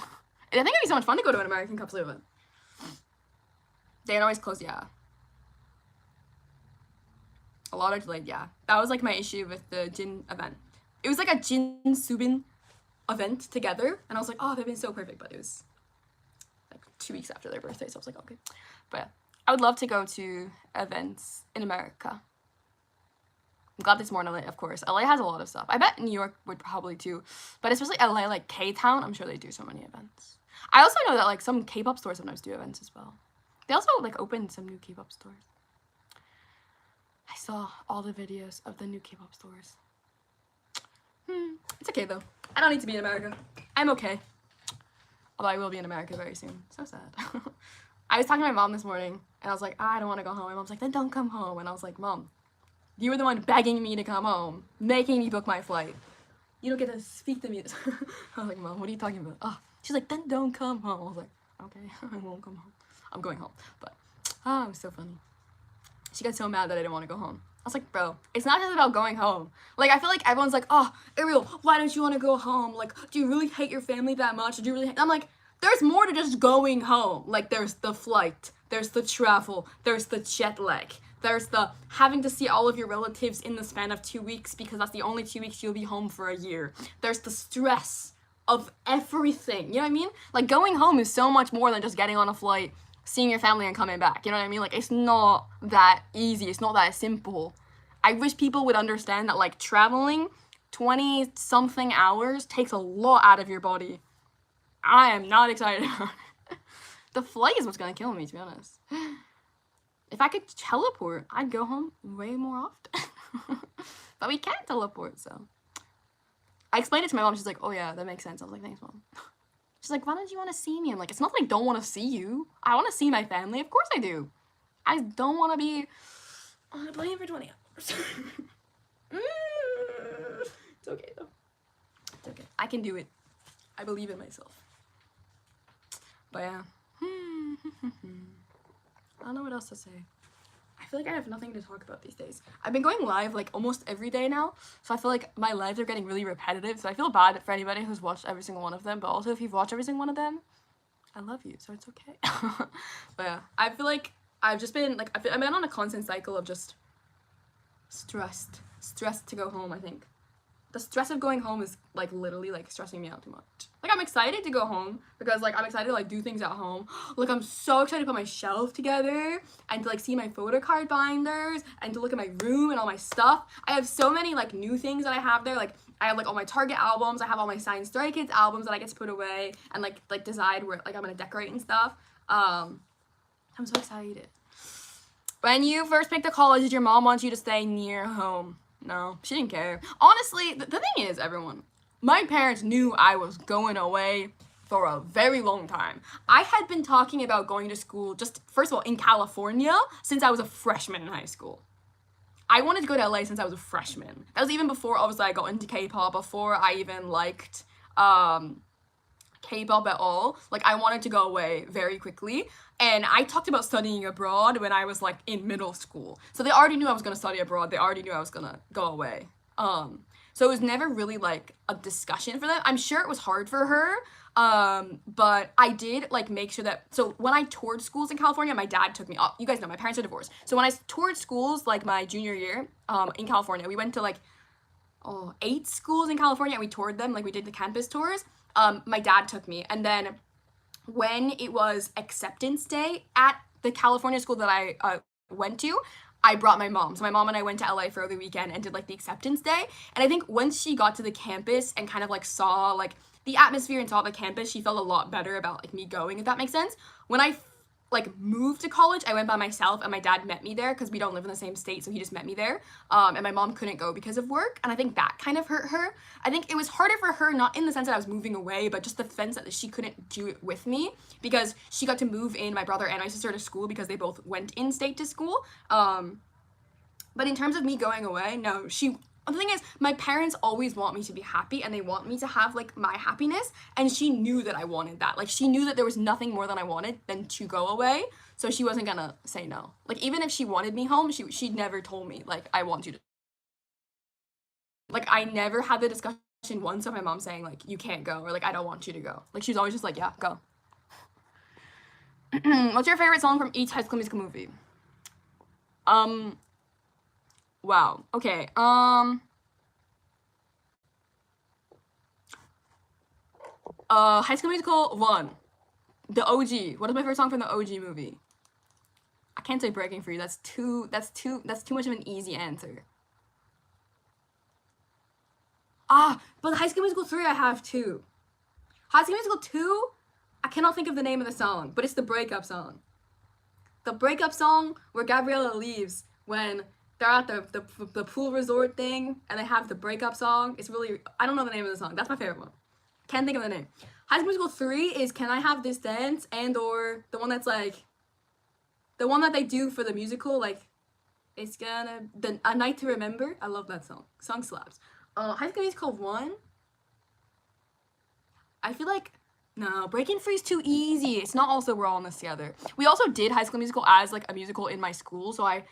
And I think it'd be so much fun to go to an American Cup Sleeve event. They always close, yeah. A lot of delayed, yeah. That was like my issue with the Jin event. It was like a Jin Subin event together, and I was like, oh, they've been so perfect, but it was like 2 weeks after their birthday, so I was like, okay. But yeah, I would love to go to events in America. I'm glad there's more in LA, of course. LA has a lot of stuff. I bet New York would probably too, but especially LA, like K-Town, I'm sure they do so many events. I also know that like some K-pop stores sometimes do events as well. They also like opened some new K-pop stores. I saw all the videos of the new K-pop stores. It's okay though. I don't need to be in America. I'm okay. Although I will be in America very soon. So sad. I was talking to my mom this morning, and I was like, I don't want to go home. My mom's like, then don't come home. And I was like, Mom, you were the one begging me to come home, making me book my flight. You don't get to speak to me. I was like, Mom, what are you talking about? Oh, she's like, then don't come home. I was like, okay, I won't come home. I'm going home. But, it was so funny. She got so mad that I didn't want to go home. I was like, bro, it's not just about going home. Like, I feel like everyone's like, oh, Ariel, why don't you want to go home? Like, do you really hate your family that much? Do you really I'm like, there's more to just going home. Like, there's the flight. There's the travel. There's the jet lag. There's the having to see all of your relatives in the span of 2 weeks because that's the only 2 weeks you'll be home for a year. There's the stress of everything, you know what I mean? Like, going home is so much more than just getting on a flight, seeing your family, and coming back, you know what I mean? Like, it's not that easy, it's not that simple. I wish people would understand that, like, traveling 20-something hours takes a lot out of your body. I am not excited about it. The flight is what's gonna kill me, to be honest. If I could teleport, I'd go home way more often. But we can't teleport, so. I explained it to my mom, she's like, oh yeah, that makes sense. I was like, thanks, Mom. She's like, why don't you want to see me? I'm like, it's not that I don't want to see you. I want to see my family. Of course I do. I don't want to be on a plane for 20 hours. It's okay, though. It's okay. I can do it. I believe in myself. But yeah. I don't know what else to say. I feel like I have nothing to talk about these days. I've been going live like almost every day now, so I feel like my lives are getting really repetitive, so I feel bad for anybody who's watched every single one of them, but also if you've watched every single one of them, I love you, so it's okay. But yeah, I feel like I've just been like, I've been on a constant cycle of just stressed to go home. I think the stress of going home is like literally like stressing me out too much. Like, I'm excited to go home because like I'm excited to like do things at home. Like, I'm so excited to put my shelf together and to like see my photo card binders and to look at my room and all my stuff. I have so many like new things that I have there. Like, I have like all my Target albums. I have all my signed Stray Kids albums that I get to put away and like decide where like I'm gonna decorate and stuff. I'm so excited. When you first picked a college, did your mom want you to stay near home? No, she didn't care. Honestly, the thing is, everyone, my parents knew I was going away for a very long time. I had been talking about going to school just, first of all, in California since I was a freshman in high school. I wanted to go to LA since I was a freshman. That was even before, obviously, I got into K-pop, before I even liked K-pop at all. Like, I wanted to go away very quickly, and I talked about studying abroad when I was like in middle school, so they already knew I was gonna study abroad. They already knew I was gonna go away. So it was never really like a discussion for them. I'm sure it was hard for her, but I did like make sure that, so when I toured schools in California, my dad took me. You guys know my parents are divorced, so when I toured schools like my junior year in California, we went to like 8 schools in California and we toured them, like we did the campus tours. My dad took me, and then when it was acceptance day at the California school that I went to, I brought my mom. So my mom and I went to LA for the weekend and did like the acceptance day. And I think once she got to the campus and kind of like saw like the atmosphere and saw the campus, she felt a lot better about like me going, if that makes sense. When I like moved to college, I went by myself, and my dad met me there because we don't live in the same state, so he just met me there. And my mom couldn't go because of work, and I think that kind of hurt her. I think it was harder for her, not in the sense that I was moving away, but just the sense that she couldn't do it with me because she got to move in my brother and my sister to school because they both went in state to school. But in terms of me going away, no, the thing is, my parents always want me to be happy, and they want me to have like my happiness, and she knew that I wanted that. Like, she knew that there was nothing more than I wanted than to go away, so she wasn't gonna say no. Like, even if she wanted me home, she never told me like, I want you to. Like, I never had the discussion once of my mom saying like, you can't go, or like, I don't want you to go. Like, she was always just like, yeah, go. What's your favorite song from each High School Musical movie? Wow. Okay. High School Musical 1. The OG. What is my favorite song from the OG movie? I can't say Breaking Free. That's too much of an easy answer. But High School Musical 3 I have too. High School Musical 2, I cannot think of the name of the song, but it's the breakup song. The breakup song where Gabriella leaves when they're at the pool resort thing and they have the breakup song. It's really, I don't know the name of the song. That's my favorite one. Can't think of the name. High School Musical 3 is Can I Have This Dance, and or the one that's like, the one that they do for the musical, like, it's gonna, A Night to Remember. I love that song. Song slaps. High School Musical 1, I feel like, no, Breaking Free is too easy. It's not also We're All in This Together. We also did High School Musical as like a musical in my school, so High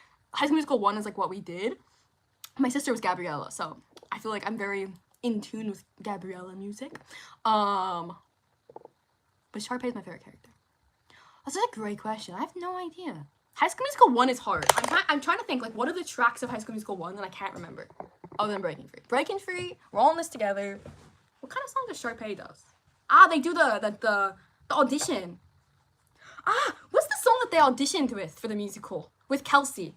School Musical 1 is like what we did. My sister was Gabriella, so I feel like I'm very in tune with Gabriella music. But Sharpay is my favorite character. That's a great question. I have no idea. High School Musical 1 is hard. I'm trying to think, like, what are the tracks of High School Musical 1 that I can't remember? Other than Breaking Free. Breaking Free, we're all in this together. What kind of song does Sharpay does? Ah, they do the audition. Ah, what's the song that they auditioned with for the musical? With Kelsey.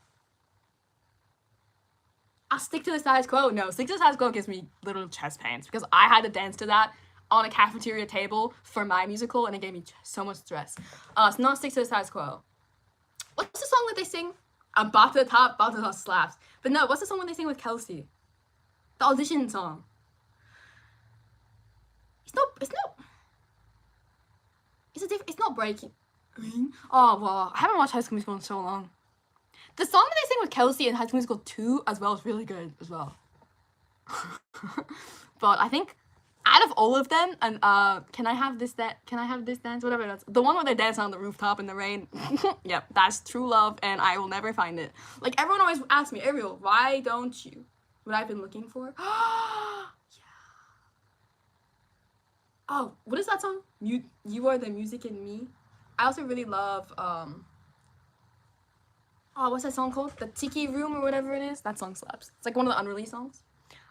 I'll stick to the status quo. No, stick to the status quo gives me little chest pains because I had to dance to that on a cafeteria table for my musical and it gave me so much stress. So not stick to the status quo. What's the song that they sing? Bop to the top slaps. But no, what's the song that they sing with Kelsey? The audition song. It's not Breaking. Oh, well, I haven't watched High School Musical in so long. The song that they sing with Kelsey in High School Musical 2 as well is really good as well. But I think out of all of them, and can I have this dance? Whatever that's the one where they dance on the rooftop in the rain. Yep, that's true love, and I will never find it. Like everyone always asks me, Ariel, why don't you? What I've been looking for? Yeah. Oh, what is that song? You Are the Music in Me. I also really love oh, what's that song called? The Tiki Room or whatever it is. That song slaps. It's like one of the unreleased songs.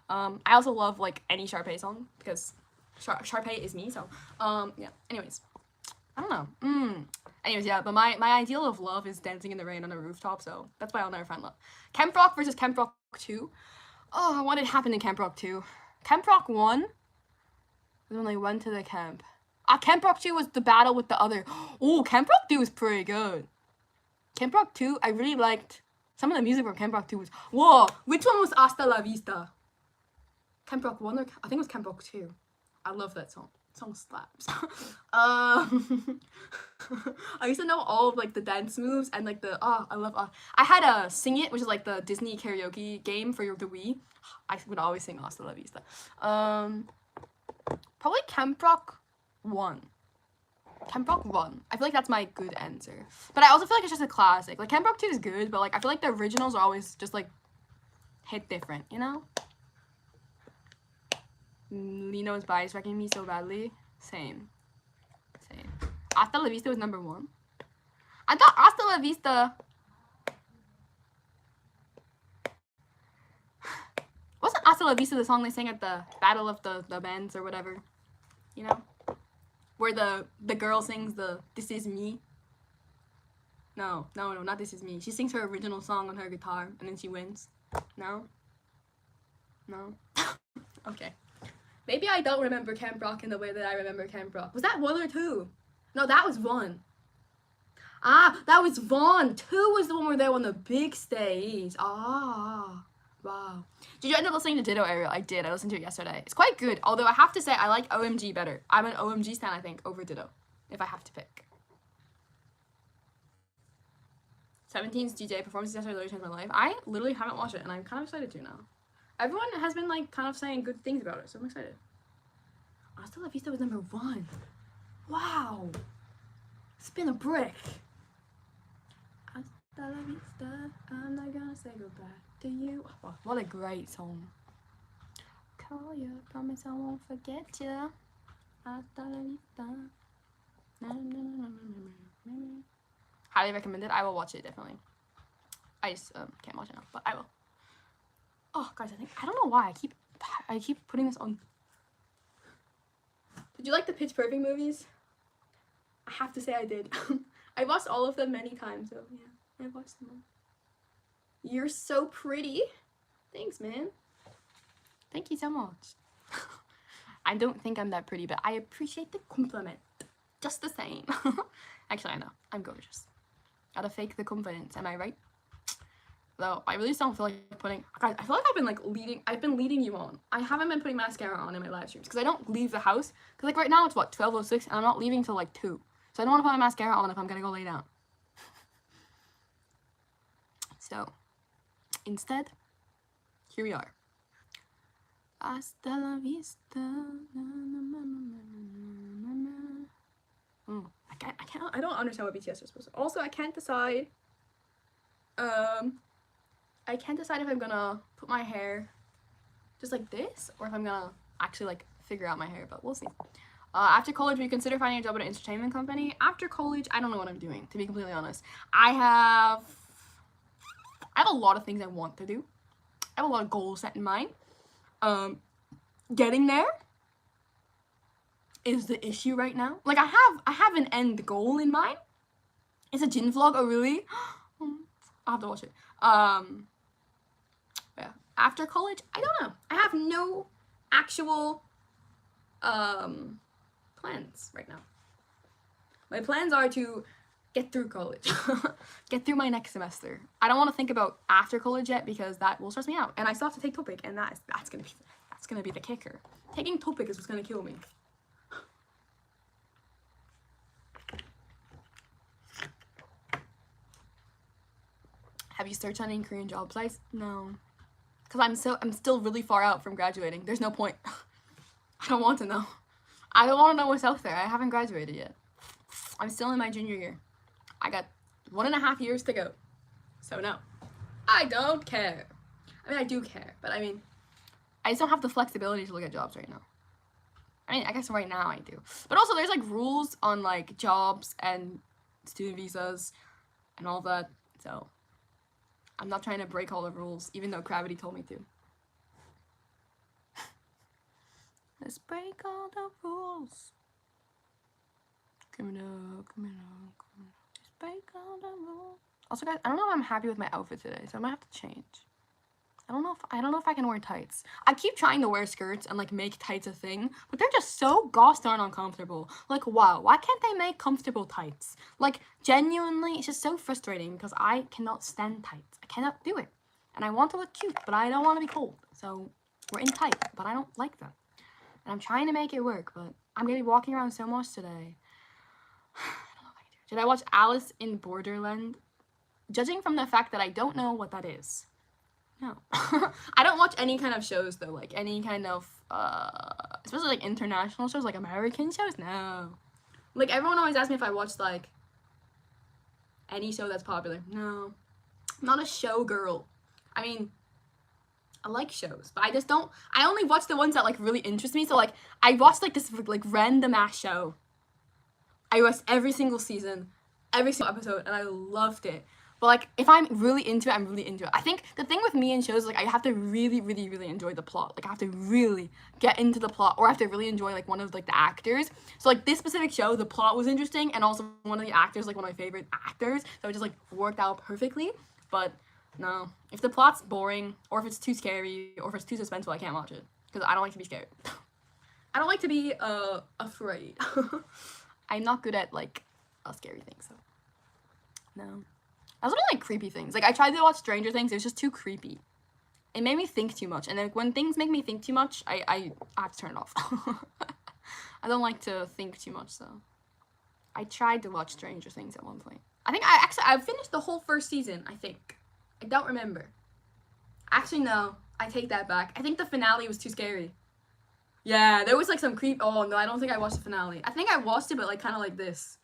I also love like any Sharpay song because Sharpay is me. So yeah. Anyways, I don't know. Anyways, yeah. But my ideal of love is dancing in the rain on a rooftop. So that's why I'll never find love. Camp Rock versus Camp Rock 2. Oh, what had happened in Camp Rock 2? Camp Rock 1 was when they went to the camp. Camp Rock 2 was the battle with the other. Oh, Camp Rock 2 was pretty good. Camp Rock 2, I really liked some of the music from Camp Rock 2 was. Whoa, which one was Hasta La Vista? Camp Rock 1 or I think it was Camp Rock 2. I love that song. That song slaps. I used to know all of like the dance moves and like the I love I had a Sing It, which is like the Disney karaoke game for the Wii. I would always sing Hasta La Vista. Probably Camp Rock 1. Camp Rock 1. I feel like that's my good answer. But I also feel like it's just a classic. Like Camp Rock 2 is good, but like I feel like the originals are always just like hit different, you know? Lino is bias wrecking me so badly. Same. Hasta La Vista was number 1. I thought Hasta La Vista wasn't Hasta La Vista the song they sang at the Battle of the Bands or whatever, you know? Where the girl sings the This Is Me. No, not This Is Me. She sings her original song on her guitar and then she wins. No? Okay. Maybe I don't remember Camp Rock in the way that I remember Camp Rock. Was that 1 or 2? No, that was 1. That was 1. 2 was the one where they were on the big stage. Wow. Did you end up listening to Ditto, Ariel? I did. I listened to it yesterday. It's quite good. Although I have to say, I like OMG better. I'm an OMG stan, I think, over Ditto. If I have to pick. 17's DJ performance yesterday literally changed my life. I literally haven't watched it, and I'm kind of excited to now. Everyone has been, like, kind of saying good things about it, so I'm excited. Hasta La Vista was number 1. Wow. Spin a brick. Hasta La Vista, I'm not gonna say goodbye to you. Oh, what a great song. Call you, promise I won't forget you. Hasta La Vista. Highly recommended. I will watch it, definitely. I just can't watch it now, but I will. Oh, guys, I don't know why I keep putting this on. Did you like the Pitch Perfect movies? I have to say I did. I watched all of them many times, so yeah, I watched them all. You're so pretty. Thanks, man. Thank you so much. I don't think I'm that pretty, but I appreciate the compliment. Just the same. Actually, I know. I'm gorgeous. Gotta fake the confidence, am I right? Though, I really don't feel like putting... Guys, I feel like I've been leading you on. I haven't been putting mascara on in my live streams, because I don't leave the house. Because, like, right now it's, what, 12:06, and I'm not leaving till, like, 2. So I don't want to put my mascara on if I'm gonna go lay down. So, instead, here we are. Hasta la vista. I don't understand what BTS is supposed to. Also, I can't decide. I can't decide if I'm gonna put my hair just like this or if I'm gonna actually like figure out my hair, but we'll see. After college, we consider finding a job at an entertainment company. After college, I don't know what I'm doing, to be completely honest. I have a lot of things I want to do. I have a lot of goals set in mind. Getting there is the issue right now. Like, I have an end goal in mind. It's a Jin vlog. Oh, really? I'll have to watch it. Yeah. After college, I don't know. I have no actual plans right now. My plans are to get through college. Get through my next semester. I don't want to think about after college yet because that will stress me out. And I still have to take TOPIK, and that's gonna be the kicker. Taking TOPIK is what's gonna kill me. Have you searched on any Korean job sites? No. Because I'm still really far out from graduating. There's no point. I don't want to know. I don't want to know what's out there. I haven't graduated yet. I'm still in my junior year. I got 1.5 years to go. So no. I don't care. I mean, I do care, but I mean, I just don't have the flexibility to look at jobs right now. I mean, I guess right now I do. But also there's like rules on like jobs and student visas and all that. So I'm not trying to break all the rules, even though Gravity told me to. Let's break all the rules. Criminal. Let's break all the rules. Also, guys, I don't know if I'm happy with my outfit today, so I might have to change. I don't know if I can wear tights. I keep trying to wear skirts and like make tights a thing, but they're just so gosh darn uncomfortable. Like, wow, why can't they make comfortable tights? Like, genuinely, it's just so frustrating because I cannot stand tights. I cannot do it. And I want to look cute, but I don't want to be cold. So we're in tight, but I don't like them. And I'm trying to make it work, but I'm gonna be walking around so much today. I don't know if I can do it. Did I watch Alice in Borderland? Judging from the fact that I don't know what that is. No. I don't watch any kind of shows though, like any kind of especially like international shows, like American shows. No. Like everyone always asks me if I watch like any show that's popular. No. I'm not a show girl. I mean, I like shows, but I only watch the ones that like really interest me. So like I watched like this like random ass show. I watched every single season, every single episode, and I loved it. But like, if I'm really into it, I'm really into it. I think the thing with me in shows, like, I have to really, really, really enjoy the plot. Like, I have to really get into the plot, or I have to really enjoy, like, one of, like, the actors. So, like, this specific show, the plot was interesting, and also one of the actors, like, one of my favorite actors. So it just, like, worked out perfectly. But, no. If the plot's boring, or if it's too scary, or if it's too suspenseful, I can't watch it. Because I don't like to be scared. I don't like to be, afraid. I'm not good at, like, a scary thing, so. No. I also don't like creepy things. Like, I tried to watch Stranger Things. It was just too creepy. It made me think too much. And then when things make me think too much, I have to turn it off. I don't like to think too much, so. I tried to watch Stranger Things at one point. I think I finished the whole first season, I think. I don't remember. Actually, no. I take that back. I think the finale was too scary. Yeah, there was, like, some creep. Oh, no, I don't think I watched the finale. I think I watched it, but, like, kind of like this.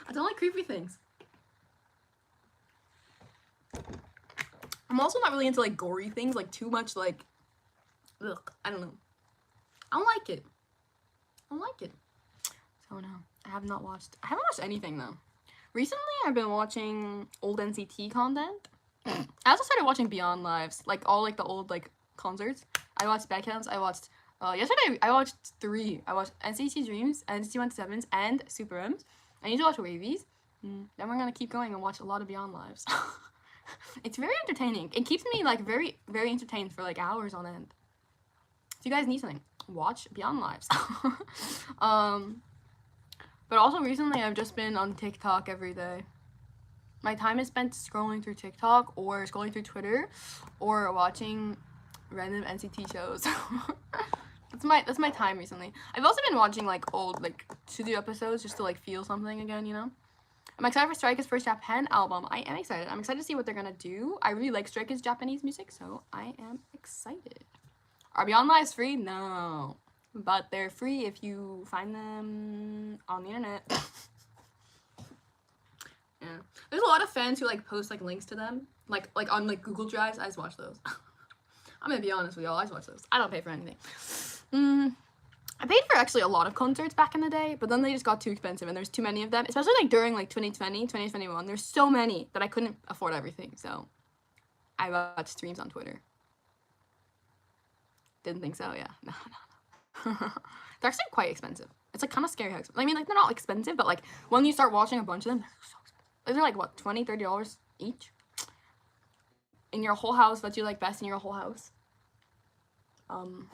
I don't like creepy things. I'm also not really into like gory things, like too much like, ugh, I don't know. I don't like it. So no, I haven't watched anything though. Recently, I've been watching old NCT content. I also started watching Beyond Lives, like all like the old like concerts. I watched Backhands. I watched yesterday. I watched 3. I watched NCT Dreams, NCT 127s, and Super M's. I need to watch Wavies. Then we're gonna keep going and watch a lot of Beyond Lives. It's very entertaining. It keeps me like very, very entertained for like hours on end. If you guys need something, watch Beyond Lives. But also recently I've just been on TikTok every day. My time is spent scrolling through TikTok or scrolling through Twitter or watching random NCT shows. That's my time recently. I've also been watching like old like studio episodes just to like feel something again, you know? I'm excited for Stray Kids' first Japan album. I am excited. I'm excited to see what they're gonna do. I really like Stray Kids' Japanese music, so I am excited. Are Beyond Lives free? No. But they're free if you find them on the internet. Yeah. There's a lot of fans who like post like links to them. Like on like Google Drives. I just watch those. I'm gonna be honest with y'all, I just watch those. I don't pay for anything. I paid for actually a lot of concerts back in the day, but then they just got too expensive and there's too many of them, especially like during like 2020, 2021. There's so many that I couldn't afford everything, so I watched streams on Twitter. Didn't think so, yeah. No. They're actually quite expensive. It's like kind of scary how expensive. I mean, like, they're not expensive, but like when you start watching a bunch of them, they're so expensive. They're like what, $20, $30 each? In your whole house, what you like best in your whole house? In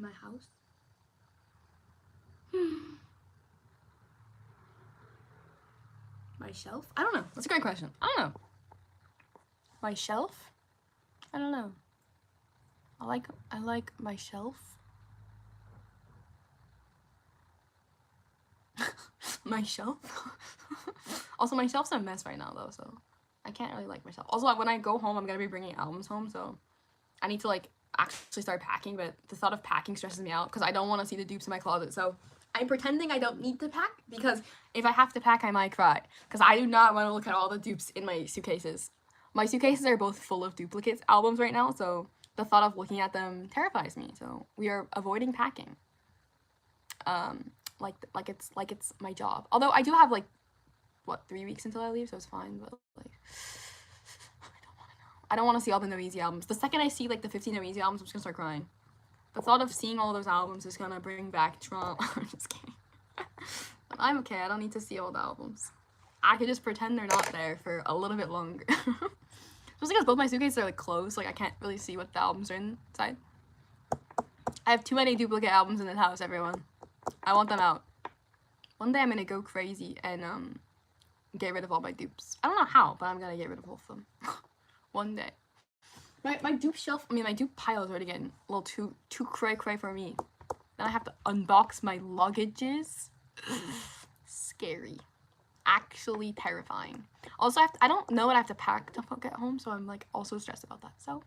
my house? My shelf? I don't know. That's a great question. I don't know. My shelf? I don't know. I like my shelf. My shelf? Also, my shelf's a mess right now, though, so I can't really like myself. Also, when I go home, I'm gonna be bringing albums home, so I need to, like, actually start packing, but the thought of packing stresses me out because I don't want to see the dupes in my closet, so I'm pretending I don't need to pack because if I have to pack, I might cry because I do not want to look at all the dupes in my suitcases. My suitcases are both full of duplicates albums right now, so the thought of looking at them terrifies me, so we are avoiding packing. Like it's my job. Although I do have like, what, 3 weeks until I leave, so it's fine, but like, I don't want to see all the Noeasy albums. The second I see like the 15 Noeasy albums, I'm just gonna start crying. The thought of seeing all those albums is gonna bring back trauma. I'm just kidding. But I'm okay, I don't need to see all the albums. I could just pretend they're not there for a little bit longer. Especially because both my suitcases are like closed, like I can't really see what the albums are inside. I have too many duplicate albums in this house, everyone. I want them out. One day I'm gonna go crazy and get rid of all my dupes. I don't know how, but I'm gonna get rid of all of them. One day. My dupe shelf, I mean my dupe pile is already getting a little too cray for me. Then I have to unbox my luggages. Scary. Actually terrifying. Also, I don't know what I have to pack to get home, so I'm like also stressed about that. So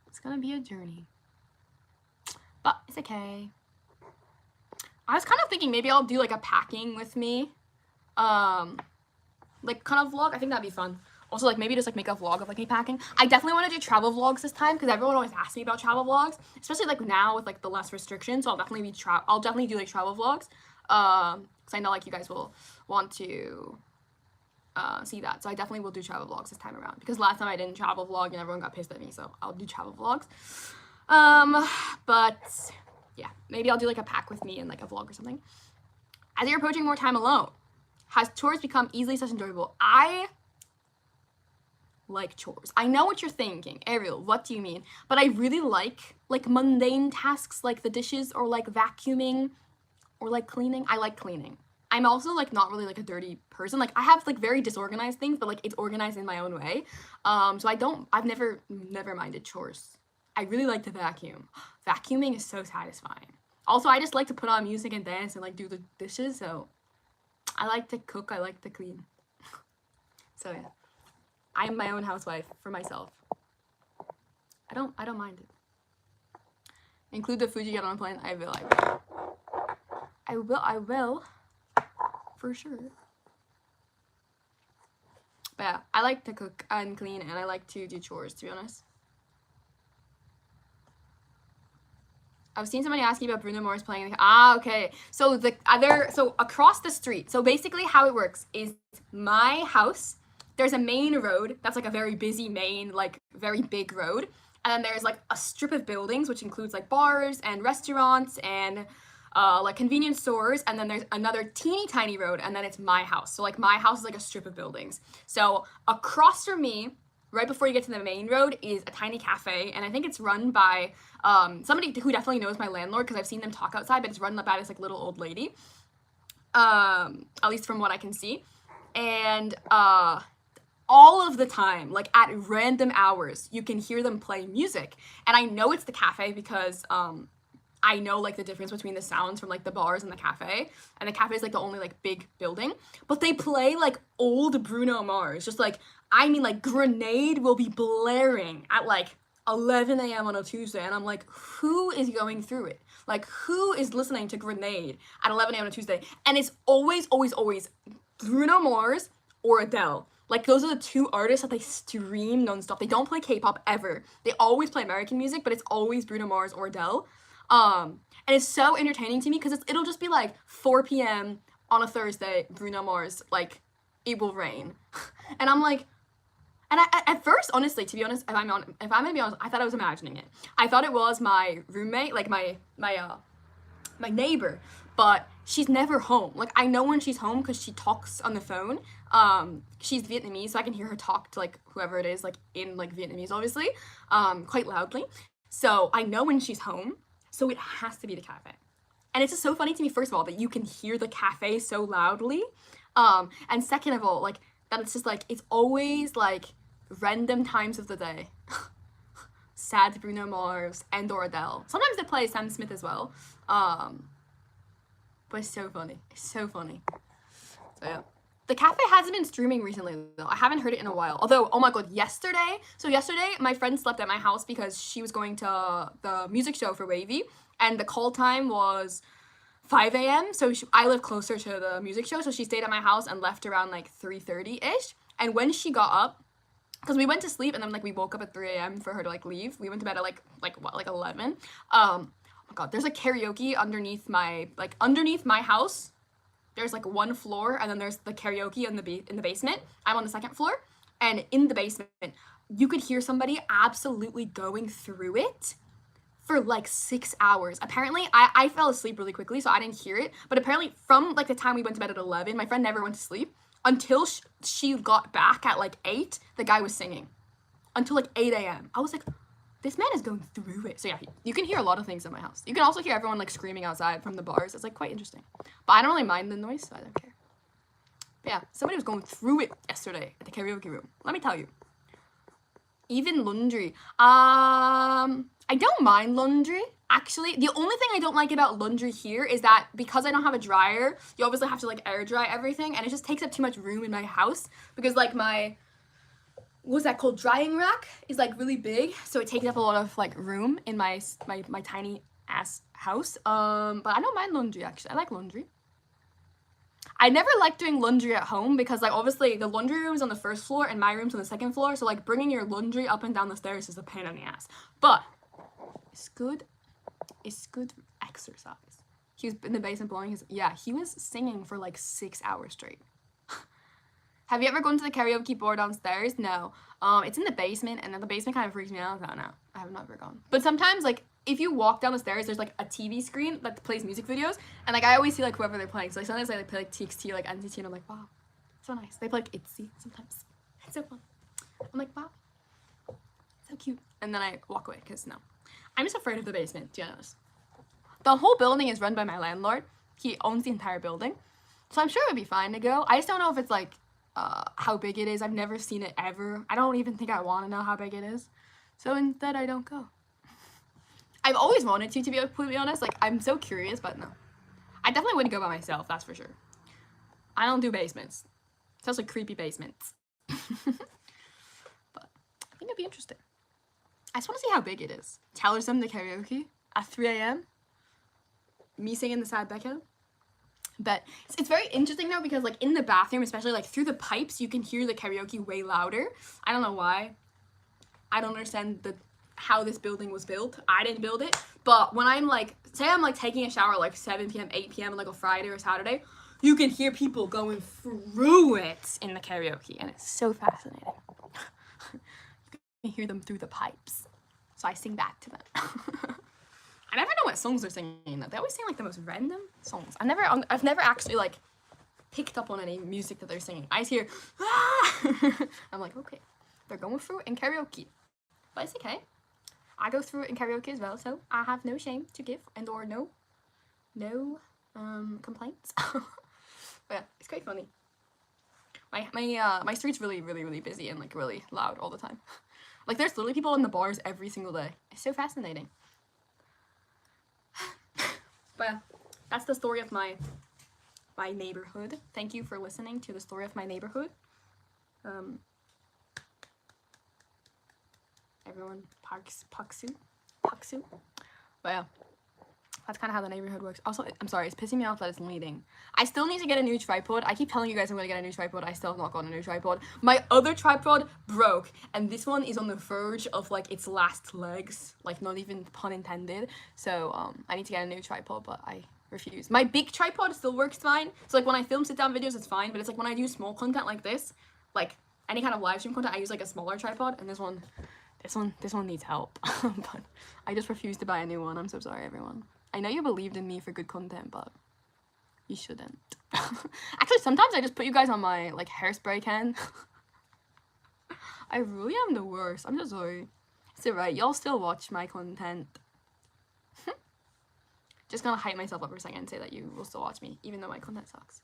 it's gonna be a journey. But it's okay. I was kind of thinking maybe I'll do like a packing with me, like kind of vlog. I think that'd be fun. Also, like maybe just like make a vlog of like me packing. I definitely want to do travel vlogs this time because everyone always asks me about travel vlogs, especially like now with like the less restrictions. So I'll definitely do like travel vlogs, because I know like you guys will want to see that. So I definitely will do travel vlogs this time around because last time I didn't travel vlog and everyone got pissed at me. So I'll do travel vlogs. But yeah, maybe I'll do like a pack with me and like a vlog or something. As you're approaching more time alone, has chores become easily such enjoyable? I like chores. I know what you're thinking, Ariel, what do you mean? But I really like mundane tasks like the dishes or like vacuuming or like cleaning. I like cleaning. I'm also like not really like a dirty person. Like I have like very disorganized things, but like it's organized in my own way. So I've never minded chores. I really like to vacuum. Vacuuming is so satisfying. Also, I just like to put on music and dance and like do the dishes, so I like to cook, I like to clean. So yeah. I am my own housewife for myself. I don't mind it. Include the food you get on a plane. I will. For sure. But yeah, I like to cook and clean and I like to do chores, to be honest. I've seen somebody asking about Bruno Mars playing. Okay. So so across the street. So basically how it works is my house, there's a main road that's like a very busy main, like very big road. And then there's like a strip of buildings, which includes like bars and restaurants and like convenience stores. And then there's another teeny tiny road and then it's my house. So like my house is like a strip of buildings. So across from me, right before you get to the main road is a tiny cafe, and I think it's run by somebody who definitely knows my landlord because I've seen them talk outside, but it's run by this like little old lady, at least from what I can see. And all of the time, like at random hours, you can hear them play music. And I know it's the cafe because I know like the difference between the sounds from like the bars and the cafe. And the cafe is like the only like big building. But they play like old Bruno Mars. Just like, I mean like Grenade will be blaring at like 11 a.m. on a Tuesday. And I'm like, who is going through it? Like who is listening to Grenade at 11 a.m. on a Tuesday? And it's always Bruno Mars or Adele. Like, those are the two artists that they stream nonstop. They don't play K-pop ever. They always play American music, but it's always Bruno Mars or Adele. And it's so entertaining to me because it'll just be like 4 p.m. on a Thursday, Bruno Mars, like, It Will Rain. And I'm like, and at first, honestly, to be honest, if I'm gonna be honest, I thought I was imagining it. I thought it was my roommate, like my neighbor, but she's never home. Like, I know when she's home because she talks on the phone. She's Vietnamese, so I can hear her talk to like whoever it is, like in like Vietnamese, obviously, quite loudly. So I know when she's home. So it has to be the cafe. And it's just so funny to me, first of all, that you can hear the cafe so loudly. And second of all, like, that it's just like, it's always like random times of the day. Sad Bruno Mars and or Adele. Sometimes they play Sam Smith as well. But it's so funny. It's so funny. So yeah. The cafe hasn't been streaming recently though. I haven't heard it in a while. Although, oh my god, yesterday my friend slept at my house because she was going to the music show for WayV, and the call time was 5 a.m. So I live closer to the music show, so she stayed at my house and left around like 3:30-ish. And when she got up, because we went to sleep and then like we woke up at 3 a.m. for her to like leave. We went to bed at like 11. Oh my god, there's like karaoke underneath my house. There's like one floor, and then there's the karaoke in the basement. I'm on the second floor, and in the basement, you could hear somebody absolutely going through it for like 6 hours. Apparently, I fell asleep really quickly, so I didn't hear it. But apparently, from like the time we went to bed at 11, my friend never went to sleep until she got back at like 8. The guy was singing until like 8 a.m. I was like, this man is going through it. So yeah, you can hear a lot of things in my house. You can also hear everyone like screaming outside from the bars. It's like quite interesting. But I don't really mind the noise, so I don't care. But yeah, somebody was going through it yesterday at the karaoke room. Let me tell you. Even laundry. I don't mind laundry. Actually, the only thing I don't like about laundry here is that because I don't have a dryer, you obviously have to like air dry everything, and it just takes up too much room in my house because like my what's that called, drying rack is like really big, so it takes up a lot of like room in my tiny ass house. But I don't mind laundry. Actually, I like laundry. I never liked doing laundry at home because like obviously the laundry room is on the first floor and my room's on the second floor, so like bringing your laundry up and down the stairs is a pain in the ass. But it's good exercise. He was in the basement blowing his, yeah, he was singing for like 6 hours straight. Have you ever gone to the karaoke bar downstairs? No. It's in the basement, and then the basement kind of freaks me out. I don't know. I have never gone. But sometimes, like, if you walk down the stairs, there's, like, a TV screen that plays music videos, and, like, I always see, like, whoever they're playing. So, like, sometimes they play, like, TXT or, like, NCT, and I'm like, wow, so nice. They play, like, ITZY sometimes. It's so fun. I'm like, wow, so cute. And then I walk away, because, no. I'm just afraid of the basement, to be honest. The whole building is run by my landlord. He owns the entire building. So I'm sure it would be fine to go. I just don't know if it's, like, how big it is. I've never seen it ever. I don't even think I want to know how big it is. So instead, I don't go. I've always wanted to be completely honest. Like, I'm so curious, but no. I definitely wouldn't go by myself, that's for sure. I don't do basements. Especially creepy basements. But I think it'd be interesting. I just want to see how big it is. Taylor Swift the karaoke at 3 a.m. Me singing the sad Becca. But it's very interesting though, because like in the bathroom, especially like through the pipes, you can hear the karaoke way louder. I don't know why. I don't understand how this building was built. I didn't build it. But when I'm like, say I'm like taking a shower like 7 p.m., 8 p.m. on like a Friday or Saturday, you can hear people going through it in the karaoke. And it's so fascinating. You can hear them through the pipes. So I sing back to them. I never know what songs they're singing. They always sing like the most random songs. I've never actually like picked up on any music that they're singing. I just hear, ah! I'm like, okay, they're going through it in karaoke. But it's okay. I go through it in karaoke as well, so I have no shame to give and or no complaints. But yeah, it's quite funny. My street's really, really, really busy and like really loud all the time. Like there's literally people in the bars every single day. It's so fascinating. But yeah, that's the story of my neighborhood. Thank you for listening to the story of my neighborhood. Everyone, Paksu. But yeah, That's kind of how the neighborhood works. Also, I'm sorry, it's pissing me off that it's leaning. I still need to get a new tripod. I keep telling you guys I'm gonna get a new tripod. I still have not gotten a new tripod. My other tripod broke, and this one is on the verge of like its last legs. Like, not even pun intended. So I need to get a new tripod, but I refuse. My big tripod still works fine. So like when I film sit down videos, it's fine. But it's like when I do small content like this, like any kind of live stream content, I use like a smaller tripod, and this one needs help. But I just refuse to buy a new one. I'm so sorry, everyone. I know you believed in me for good content, but you shouldn't. Actually, sometimes I just put you guys on my like hairspray can. I really am the worst. I'm just sorry. It's alright. Y'all still watch my content. Just gonna hype myself up for a second and say that you will still watch me, even though my content sucks.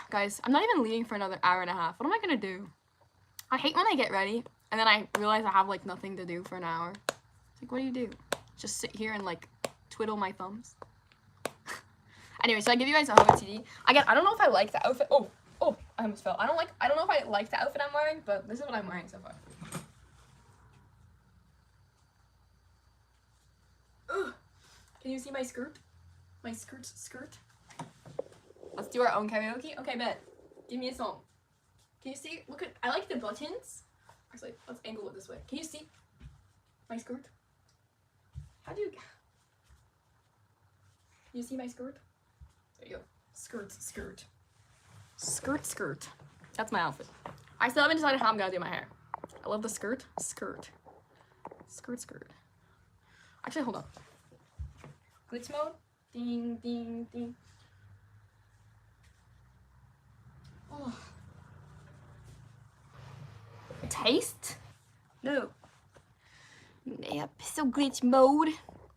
Guys, I'm not even leaving for another hour and a half. What am I gonna do? I hate when I get ready and then I realize I have like nothing to do for an hour. It's like, what do? Just sit here and like twiddle my thumbs. Anyway, so I give you guys a home TD. Again, I don't know if I like the outfit. Oh, I almost fell. I don't know if I like the outfit I'm wearing, but this is what I'm wearing so far. Ugh. Can you see my skirt? My skirt? Let's do our own karaoke. Okay, bet. Give me a song. Can you see? Look at, I like the buttons. Actually, let's angle it this way. Can you see my skirt? How do you... Can you see my skirt? There you go. Skirt. That's my outfit. I still haven't decided how I'm gonna do my hair. I love the skirt. Actually, hold on. Glitch mode. Ding, ding, ding. Oh. Taste? No. Yep, so glitch mode.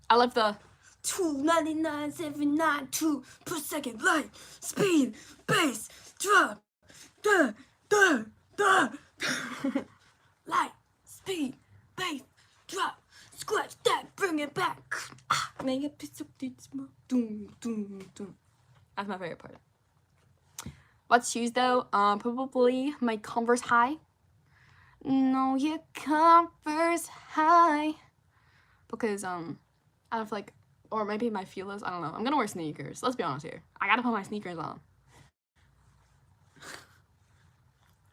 I love the 299,792 per second light speed bass drop light speed bass drop scratch that bring it back make a piece of glitch mode. That's my favorite part. What shoes though? Probably my Converse High. No, your Converse High. Because I have like, or maybe my Fila's, I don't know. I'm gonna wear sneakers. Let's be honest here. I gotta put my sneakers on.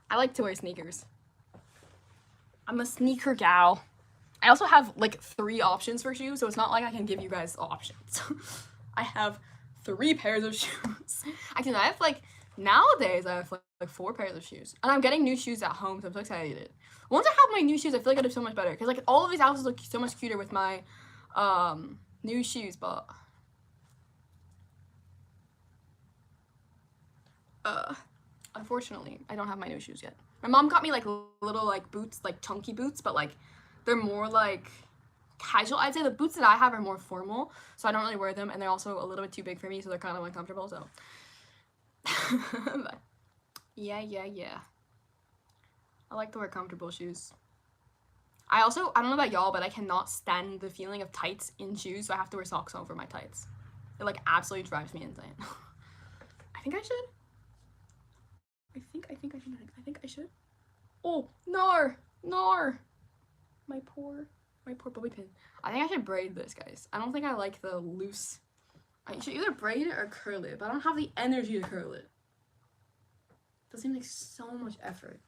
I like to wear sneakers. I'm a sneaker gal. I also have like 3 options for shoes, so it's not like I can give you guys options. I have 3 pairs of shoes. Actually, I have like, nowadays I have like 4 pairs of shoes. And I'm getting new shoes at home, so I'm so excited. Once I have my new shoes, I feel like I do so much better. Because like all of these outfits look so much cuter with my new shoes, but unfortunately, I don't have my new shoes yet. My mom got me like little like boots, like chunky boots, but like they're more like casual. I'd say the boots that I have are more formal, so I don't really wear them, and they're also a little bit too big for me, so they're kind of uncomfortable, so but yeah. I like to wear comfortable shoes. I don't know about y'all, but I cannot stand the feeling of tights in shoes, so I have to wear socks over my tights. It like absolutely drives me insane. I think I should. Oh, Nar. My poor bobby pin. I think I should braid this, guys. I don't think I like the loose. I should either braid it or curl it, but I don't have the energy to curl it. That seems like so much effort.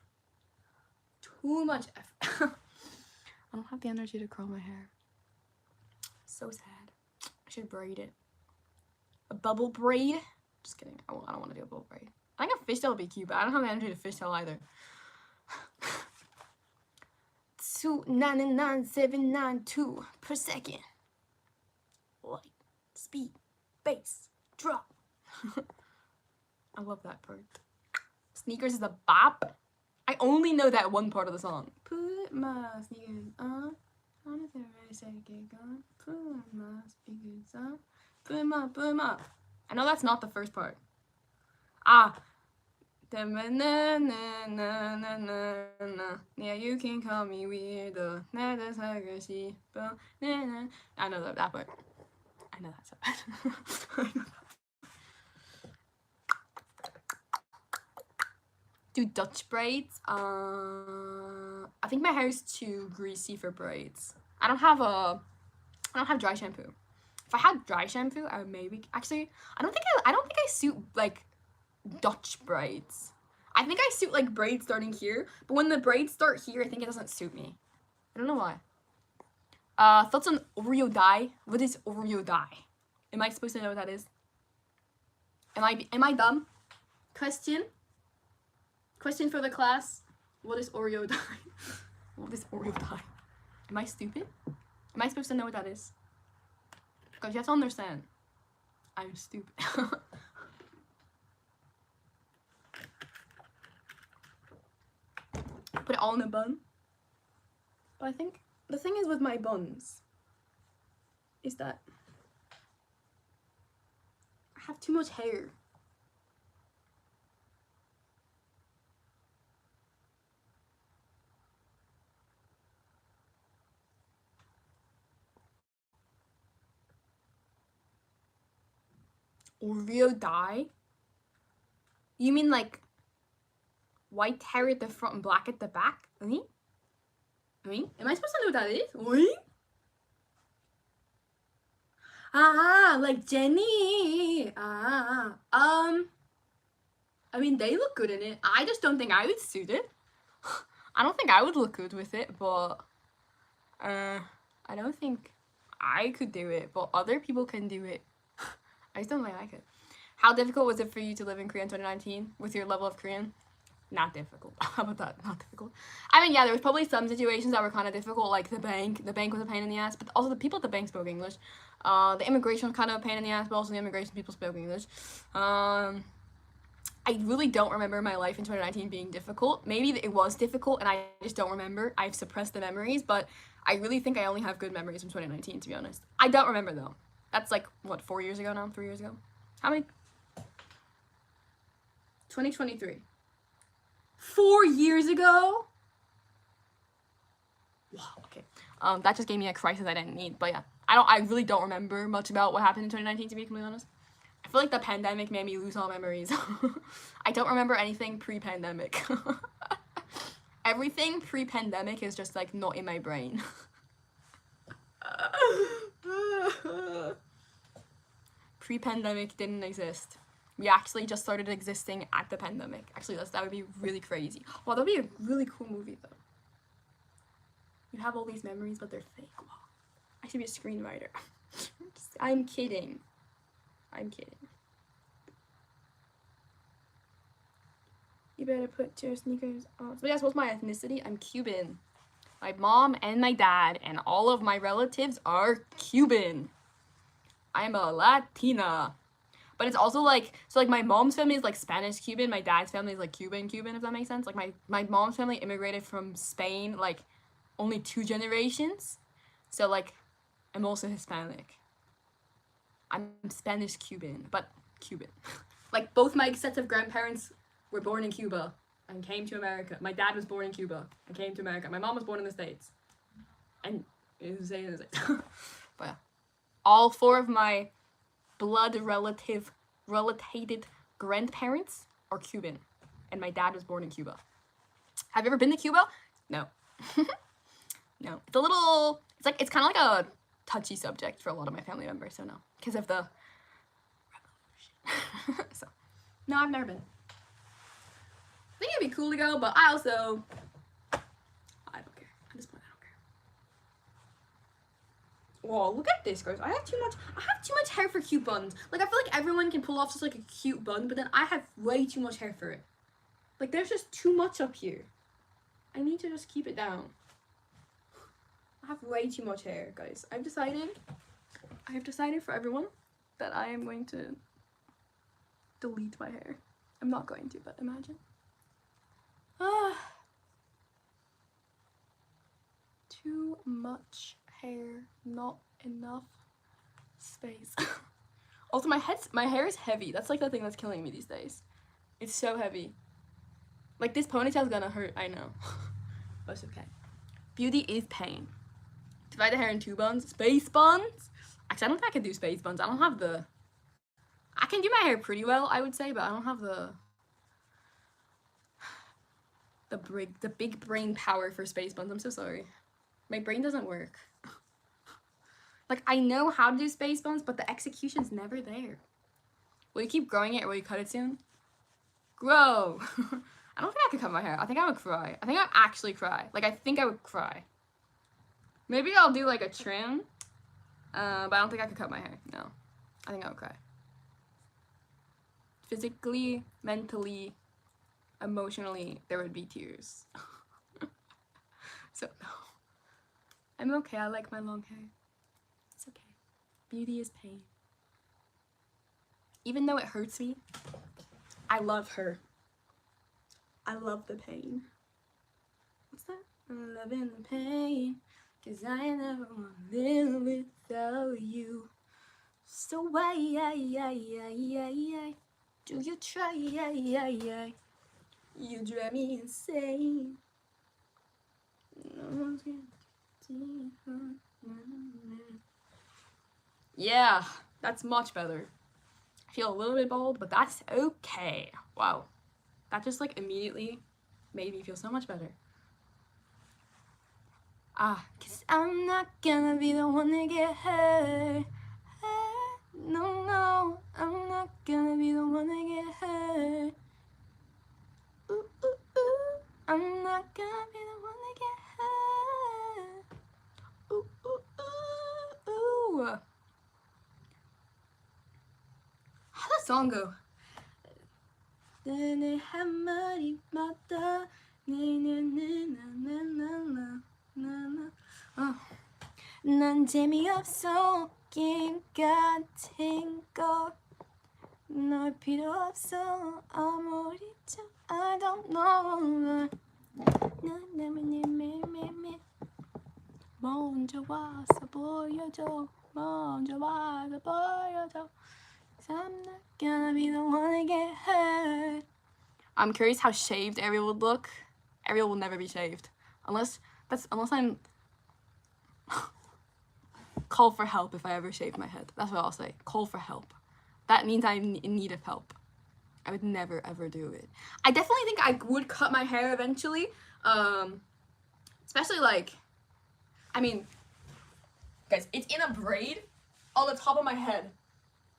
Too much effort. I don't have the energy to curl my hair. So sad. I should braid it. A bubble braid? Just kidding. I don't want to do a bubble braid. I think a fishtail would be cute, but I don't have the energy to fishtail either. 299,792 per second. Light, speed, bass, drop. I love that part. Sneakers is a bop. I only know that one part of the song. Put my sneakers on a Thursday, second gun. Put my sneakers on. Put them up. I know that's not the first part. Yeah, you can call me weird. I know that part. I know that part. Do Dutch braids? I think my hair is too greasy for braids. I don't have dry shampoo. If I had dry shampoo, I would maybe, actually, I don't think I suit like Dutch braids. I think I suit like braids starting here, but when the braids start here, I think it doesn't suit me. I don't know why. Thoughts on Oreo dye? What is Oreo dye? Am I supposed to know what that is? Am I dumb? Question for the class. What is Oreo dye? What is Oreo dye? Am I stupid? Am I supposed to know what that is? Because you have to understand, I'm stupid. Put it all in a bun. But I think the thing is with my buns is that I have too much hair. Oreo dye? You mean like white hair at the front and black at the back? Am I supposed to know what that is? Like Jenny. I mean, they look good in it. I just don't think I would suit it. I don't think I would look good with it, but I don't think I could do it, but other people can do it. I just don't really like it. How difficult was it for you to live in Korea in 2019 with your level of Korean? Not difficult. How about that? Not difficult. I mean, yeah, there was probably some situations that were kind of difficult, like the bank. The bank was a pain in the ass, but also the people at the bank spoke English. The immigration was kind of a pain in the ass, but also the immigration people spoke English. I really don't remember my life in 2019 being difficult. Maybe it was difficult and I just don't remember. I've suppressed the memories, but I really think I only have good memories from 2019, to be honest. I don't remember, though. That's like, what, 4 years ago now? 3 years ago? How many? 2023. 4 years ago? Wow, okay. That just gave me a crisis I didn't need, but yeah. I really don't remember much about what happened in 2019, to be completely honest. I feel like the pandemic made me lose all memories. I don't remember anything pre-pandemic. Everything pre-pandemic is just like not in my brain. Pre-pandemic didn't exist. We actually just started existing at the pandemic. Actually, that would be really crazy. Wow, that would be a really cool movie though. You have all these memories, but they're fake. Wow. I should be a screenwriter. I'm kidding. I'm kidding. You better put your sneakers on. So yes, what's my ethnicity? I'm Cuban. My mom and my dad and all of my relatives are Cuban. I'm a Latina. But it's also like, so like my mom's family is like Spanish Cuban, my dad's family is like Cuban, if that makes sense. Like my mom's family immigrated from Spain like only 2 generations. So like I'm also Hispanic. I'm Spanish Cuban, but Cuban. Like both my sets of grandparents were born in Cuba and came to America. My dad was born in Cuba and came to America. My mom was born in the States. And it was in the States. But yeah. All 4 of my blood related grandparents are Cuban. And my dad was born in Cuba. Have you ever been to Cuba? No. No. It's kind of like a touchy subject for a lot of my family members, so no. Because of the revolution. So, no, I've never been. I think it'd be cool to go, but I don't care. At this point, I don't care. Whoa, look at this, guys. I have too much hair for cute buns. Like, I feel like everyone can pull off just like a cute bun, but then I have way too much hair for it. Like, there's just too much up here. I need to just keep it down. I have way too much hair, guys. I have decided for everyone that I am going to delete my hair. I'm not going to, but imagine. Too much hair, not enough space. Also, my hair is heavy. That's like the thing that's killing me these days. It's so heavy. Like, this ponytail's gonna hurt, I know. But it's okay. Beauty is pain. Divide the hair in 2 buns. Space buns? Actually, I don't think I can do space buns. I don't have the... I can do my hair pretty well, I would say, but I don't have the big brain power for space buns. I'm so sorry. My brain doesn't work. Like, I know how to do space bumps, but the execution's never there. Will you keep growing it or will you cut it soon? Grow! I don't think I could cut my hair. I think I would cry. I think I'd actually cry. Like, I think I would cry. Maybe I'll do, like, a trim. But I don't think I could cut my hair. No. I think I would cry. Physically, mentally, emotionally, there would be tears. So, no. I'm okay. I like my long hair. It's okay. Beauty is pain. Even though it hurts me, I love her. I love the pain. What's that? I'm loving the pain, 'cause I never want to live without you. So why, do you try? You drive me insane. Yeah, that's much better. I feel a little bit bald, but that's okay. Wow. That just like immediately made me feel so much better. 'Cause I'm not gonna be the one to get hurt. No, no, I'm not gonna be the one to get hurt. Ooh, ooh, ooh. I'm not gonna be the one to get hurt. Ooh, ooh, ooh, ooh. How'd that song go? 난 재미없어 게임 같은 거 널 필요 없어 아무리 참 I don't know 먼저 와서 보여줘 먼저 와서 보여줘 I'm not gonna be the one to get hurt. I'm curious how shaved Ariel would look. Ariel will never be shaved. Unless I'm call for help if I ever shave my head. That's what I'll say. Call for help. That means I'm in need of help. I would never ever do it. I definitely think I would cut my hair eventually. Especially like, I mean, guys, it's in a braid on the top of my head.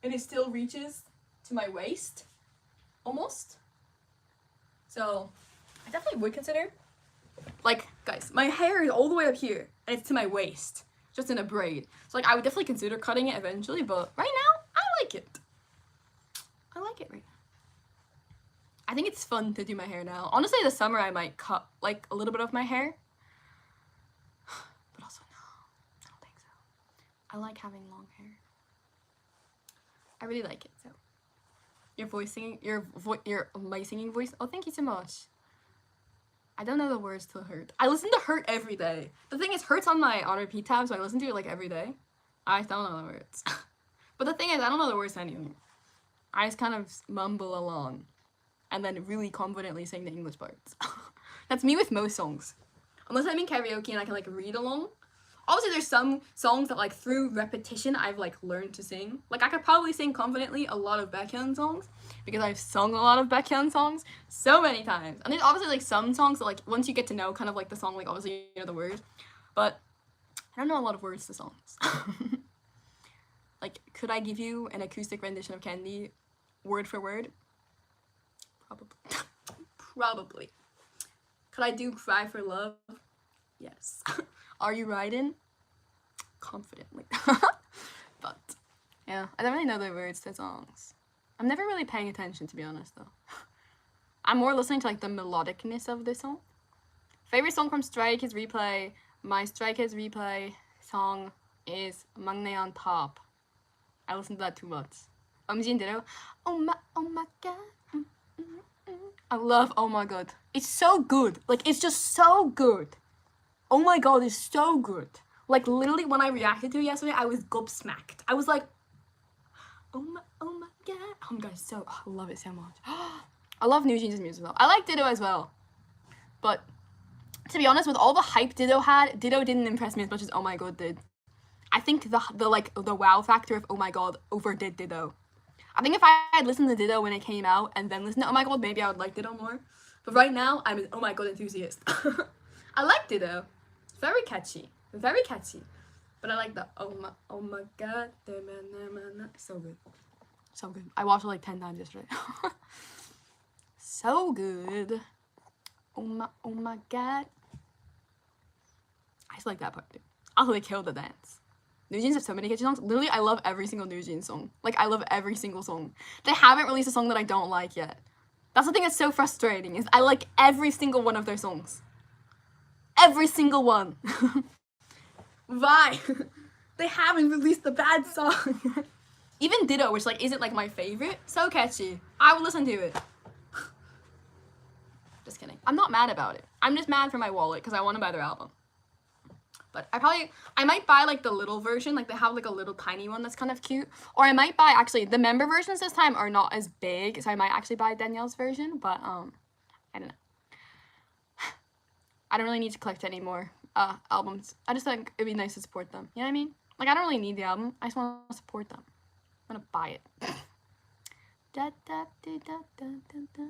And it still reaches to my waist, almost. So, I definitely would consider. Like, guys, my hair is all the way up here, and it's to my waist, just in a braid. So, like, I would definitely consider cutting it eventually, but right now, I like it. I like it right now. I think it's fun to do my hair now. Honestly, this summer, I might cut, like, a little bit of my hair. But also, no, I don't think so. I like having long hair. I really like it. So, my singing voice. Oh, thank you so much. I don't know the words to Hurt. I listen to Hurt every day. The thing is, Hurt's on repeat tab, so I listen to it like every day. I don't know the words. But the thing is, I don't know the words to anything. I just kind of mumble along, and then really confidently sing the English parts. That's me with most songs, unless I'm in karaoke and I can like read along. Obviously, there's some songs that, like, through repetition, I've, like, learned to sing. Like, I could probably sing confidently a lot of Baekhyun songs, because I've sung a lot of Baekhyun songs so many times. And there's obviously, like, some songs that, like, once you get to know kind of, like, the song, like, obviously you know the words. But I don't know a lot of words to songs. Like, could I give you an acoustic rendition of Candy, word for word? Probably. Probably. Could I do Cry for Love? Yes. Are You Riding? Confidently. But, yeah, I don't really know the words to songs. I'm never really paying attention, to be honest, though. I'm more listening to, like, the melodicness of the song. Favorite song from Stray Kids Replay? My Stray Kids Replay song is Maknae on Top. I listen to that too much. Jin ditto. Oh my god. I love Oh My God. It's so good. Like, it's just so good. Oh My God is so good. Like, literally, when I reacted to it yesterday, I was gobsmacked. I was like, oh my god. Oh my god, I love it so much. I love New Jeans' music as well. I like Ditto as well. But, to be honest, with all the hype Ditto had, Ditto didn't impress me as much as Oh My God did. I think the wow factor of Oh My God overdid Ditto. I think if I had listened to Ditto when it came out and then listened to Oh My God, maybe I would like Ditto more. But right now, I'm an Oh My God enthusiast. I like Ditto. Very catchy. Very catchy. But I like the oh my god, so good. So good. I watched it like 10 times yesterday. So good. Oh my god. I just like that part too. Also, they killed the dance. New Jeans have so many catchy songs. Literally, I love every single New Jeans song. Like, I love every single song. They haven't released a song that I don't like yet. That's the thing that's so frustrating, is I like every single one of their songs. Every single one. Why? They haven't released a bad song. Even Ditto, which like isn't like my favorite, so catchy. I will listen to it. Just kidding. I'm not mad about it. I'm just mad for my wallet because I want to buy their album. But I might buy like the little version, like they have like a little tiny one that's kind of cute. Or I might buy, actually, the member versions this time are not as big, so I might actually buy Danielle's version, but I don't know. I don't really need to collect any more albums. I just think it'd be nice to support them. You know what I mean? Like, I don't really need the album. I just want to support them. I'm gonna buy it. Da, da, da, da, da, da, da.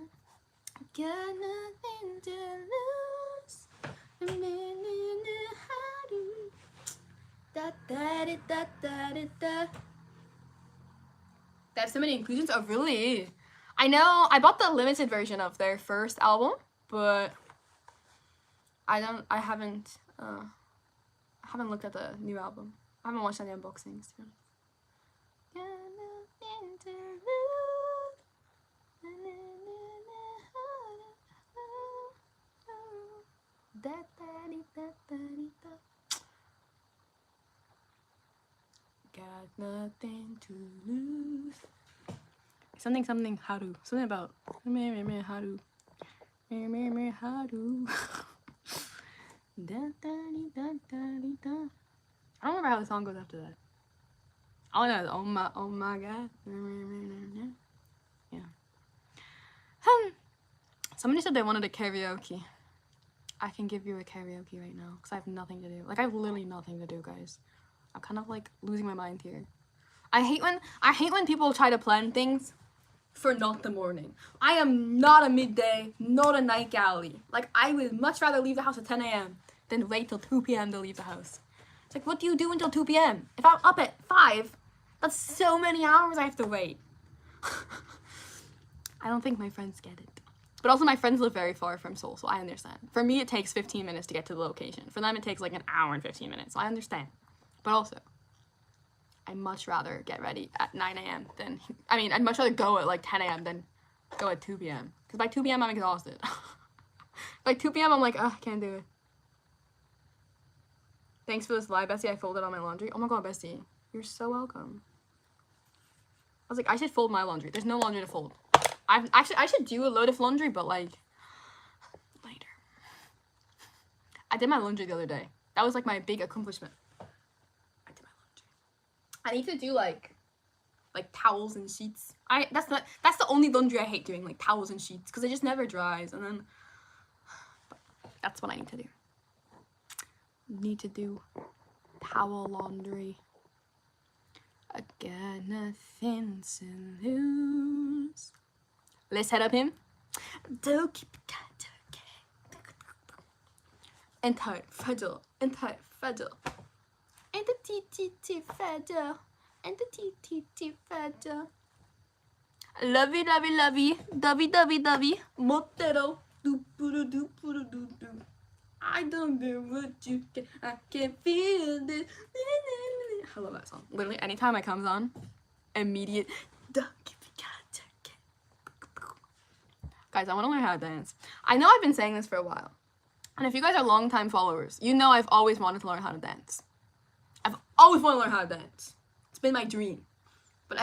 Got nothing to lose. Da, da, da, da, da, da. They have so many inclusions. Oh, really? I know. I bought the limited version of their first album, but I haven't looked at the new album. I haven't watched any unboxings, to be honest. Got nothing to lose. Something haru. Something about haru. Haru. I don't remember how the song goes after that. All I know is oh my god. Yeah. Somebody said they wanted a karaoke. I can give you a karaoke right now because I have nothing to do. Like, I have literally nothing to do, guys. I'm kind of like losing my mind here. I hate when people try to plan things for not the morning. I am not a midday, not a night galley. Like, I would much rather leave the house at 10 a.m. than wait till 2 p.m. to leave the house. It's like, what do you do until 2 p.m.? If I'm up at 5, that's so many hours I have to wait. I don't think my friends get it. But also, my friends live very far from Seoul, so I understand. For me, it takes 15 minutes to get to the location. For them, it takes like an hour and 15 minutes, so I understand. But also, I'd much rather get ready at 9 a.m. than, I'd much rather go at like 10 a.m. than go at 2 p.m. Because by 2 p.m. I'm exhausted. By 2 p.m. I'm like, ugh, I can't do it. Thanks for this live, Bessie. I folded all my laundry. Oh my god, Bessie. You're so welcome. I was like, I should fold my laundry. There's no laundry to fold. I should do a load of laundry, but like later. I did my laundry the other day. That was like my big accomplishment. I did my laundry. I need to do like towels and sheets. That's the only laundry I hate doing, like towels and sheets, because it just never dries. And then that's what I need to do. Need to do towel laundry. I got nothing to lose. Let's head up him. Don't keep entire fiddle. And the T fiddle. And the T fiddle. Lovey. Dovey. Motero. Do. I don't know what you can. I can feel this. I love that song. Literally, anytime it comes on, immediate. Guys, I want to learn how to dance. I know I've been saying this for a while. And if you guys are longtime followers, you know I've always wanted to learn how to dance. I've always wanted to learn how to dance. It's been my dream. But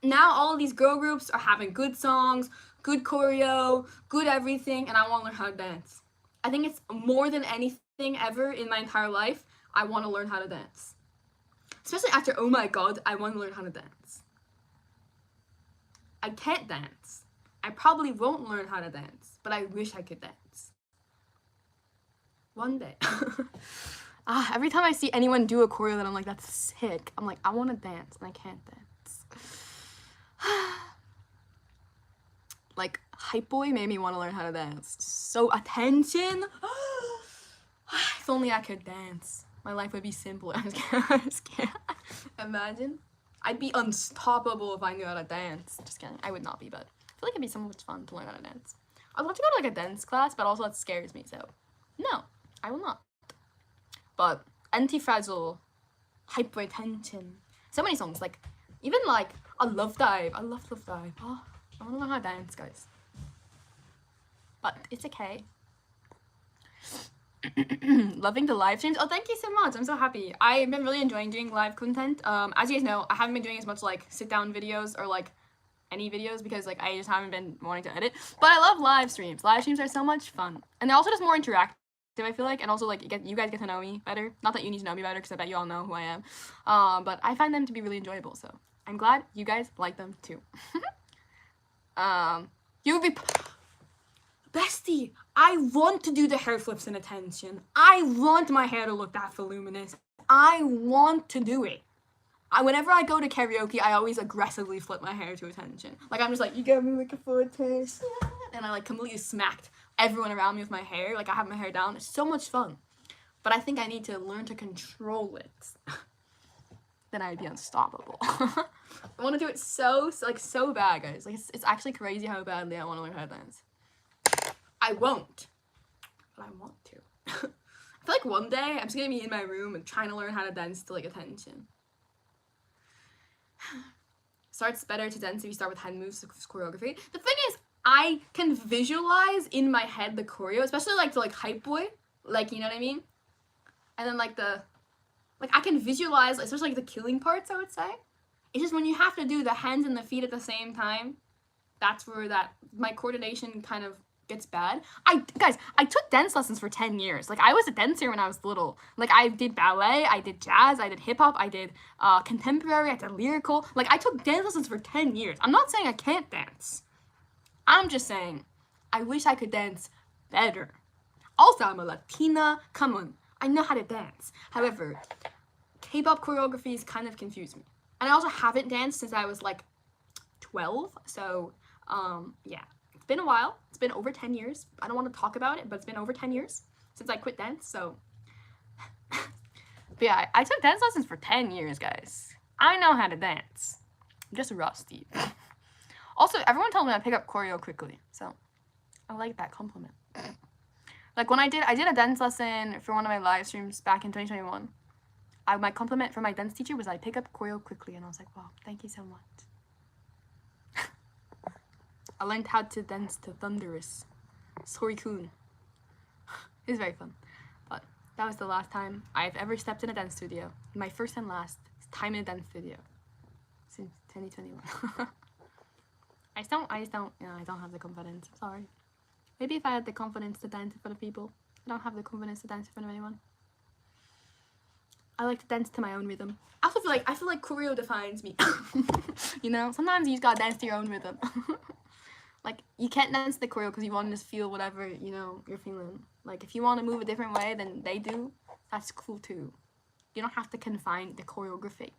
now all of these girl groups are having good songs, good choreo, good everything, and I want to learn how to dance. I think it's more than anything ever in my entire life, I want to learn how to dance. Especially after Oh My God, I want to learn how to dance. I can't dance. I probably won't learn how to dance, but I wish I could dance. One day. Every time I see anyone do a choreo that I'm like, that's sick. I'm like, I want to dance, and I can't dance. Like, Hype Boy made me want to learn how to dance. So, attention! If only I could dance. My life would be simpler. I'm just kidding. I'm just kidding. Imagine. I'd be unstoppable if I knew how to dance. Just kidding. I would not be, but I feel like it'd be so much fun to learn how to dance. I'd love to go to like a dance class, but also that scares me, so no, I will not. But Anti-Fragile, Hypertension, so many songs, like even like a Love Dive. I love Love Dive. Oh, I want to learn how to dance, guys. But it's okay. Loving the live streams. Oh, thank you so much. I'm so happy. I've been really enjoying doing live content. As you guys know, I haven't been doing as much like sit down videos or like any videos because like I just haven't been wanting to edit. But I love live streams. Live streams are so much fun, and they're also just more interactive, I feel like, and also like you guys get to know me better. Not that you need to know me better, because I bet you all know who I am. But I find them to be really enjoyable, so I'm glad you guys like them too. You would be bestie. I want to do the hair flips in Attention. I want my hair to look that voluminous. I want to do it. Whenever I go to karaoke, I always aggressively flip my hair to Attention. Like, I'm just like, you got me looking for attention. And I, like, completely smacked everyone around me with my hair. Like, I have my hair down. It's so much fun. But I think I need to learn to control it. Then I'd be unstoppable. I want to do it so bad, guys. Like, it's actually crazy how badly I want to learn how to dance. I won't, but I want to. I feel like one day I'm just gonna be in my room and trying to learn how to dance to like Attention. Starts better to dance if you start with hand moves, choreography. The thing is, I can visualize in my head the choreo, especially like the like Hype Boy, like, you know what I mean? And then like I can visualize, especially like the killing parts, I would say. It's just when you have to do the hands and the feet at the same time, that's where my coordination kind of gets bad. Guys, I took dance lessons for 10 years. Like, I was a dancer when I was little. Like, I did ballet, I did jazz, I did hip-hop, I did contemporary, I did lyrical. Like, I took dance lessons for 10 years. I'm not saying I can't dance. I'm just saying I wish I could dance better. Also, I'm a Latina. Come on, I know how to dance. However, K-pop choreographies kind of confuse me. And I also haven't danced since I was like 12, so yeah. It's been a while. It's been over 10 years. I don't want to talk about it, but it's been over 10 years since I quit dance, so. But yeah, I took dance lessons for 10 years, guys. I know how to dance. I'm just rusty. Also, everyone told me I pick up choreo quickly, so I like that compliment. Like, when I did a dance lesson for one of my live streams back in 2021. My compliment from my dance teacher was I pick up choreo quickly, and I was like, wow, thank you so much. I learned how to dance to Thunderous. Sorry-kun. It's very fun. But that was the last time I've ever stepped in a dance studio. My first and last time in a dance studio since 2021. I don't have the confidence. I'm sorry. Maybe if I had the confidence to dance in front of people. I don't have the confidence to dance in front of anyone. I like to dance to my own rhythm. I feel like choreo defines me. You know, sometimes you just gotta dance to your own rhythm. Like, you can't dance the choreo because you want to just feel whatever, you know, you're feeling. Like, if you want to move a different way than they do, that's cool too. You don't have to confine the choreography.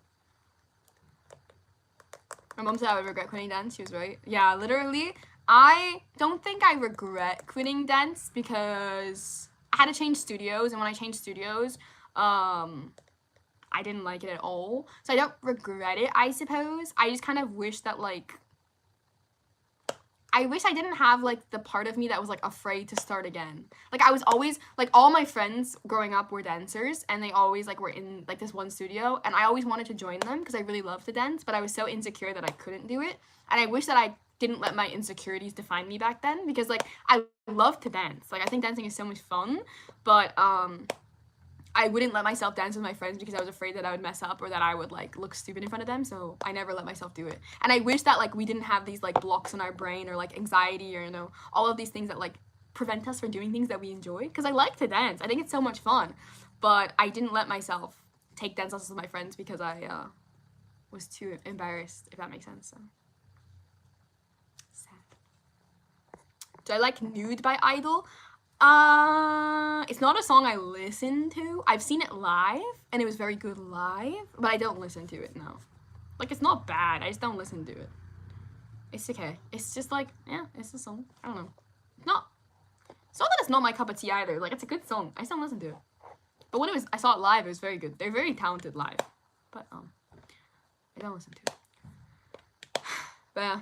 My mom said I would regret quitting dance. She was right. Yeah, literally. I don't think I regret quitting dance because I had to change studios, and when I changed studios, I didn't like it at all. So I don't regret it, I suppose. I just kind of wish that, like, I wish I didn't have, like, the part of me that was, like, afraid to start again. Like, I was always, like, all my friends growing up were dancers, and they always, like, were in, like, this one studio, and I always wanted to join them because I really loved to dance, but I was so insecure that I couldn't do it, and I wish that I didn't let my insecurities define me back then, because, like, I love to dance. Like, I think dancing is so much fun, but, I wouldn't let myself dance with my friends because I was afraid that I would mess up or that I would, like, look stupid in front of them, so I never let myself do it. And I wish that, like, we didn't have these, like, blocks in our brain or, like, anxiety or, you know, all of these things that, like, prevent us from doing things that we enjoy. Because I like to dance. I think it's so much fun. But I didn't let myself take dance lessons with my friends because I was too embarrassed, if that makes sense. So. Sad. Do I like Nude by Idol? It's not a song I listen to. I've seen it live, and it was very good live, but I don't listen to it, no. Like, it's not bad, I just don't listen to it. It's okay. It's just like, yeah, it's a song. I don't know. It's not that it's not my cup of tea either. Like, it's a good song. I just don't listen to it. But when I saw it live, it was very good. They're very talented live. But I don't listen to it. But yeah.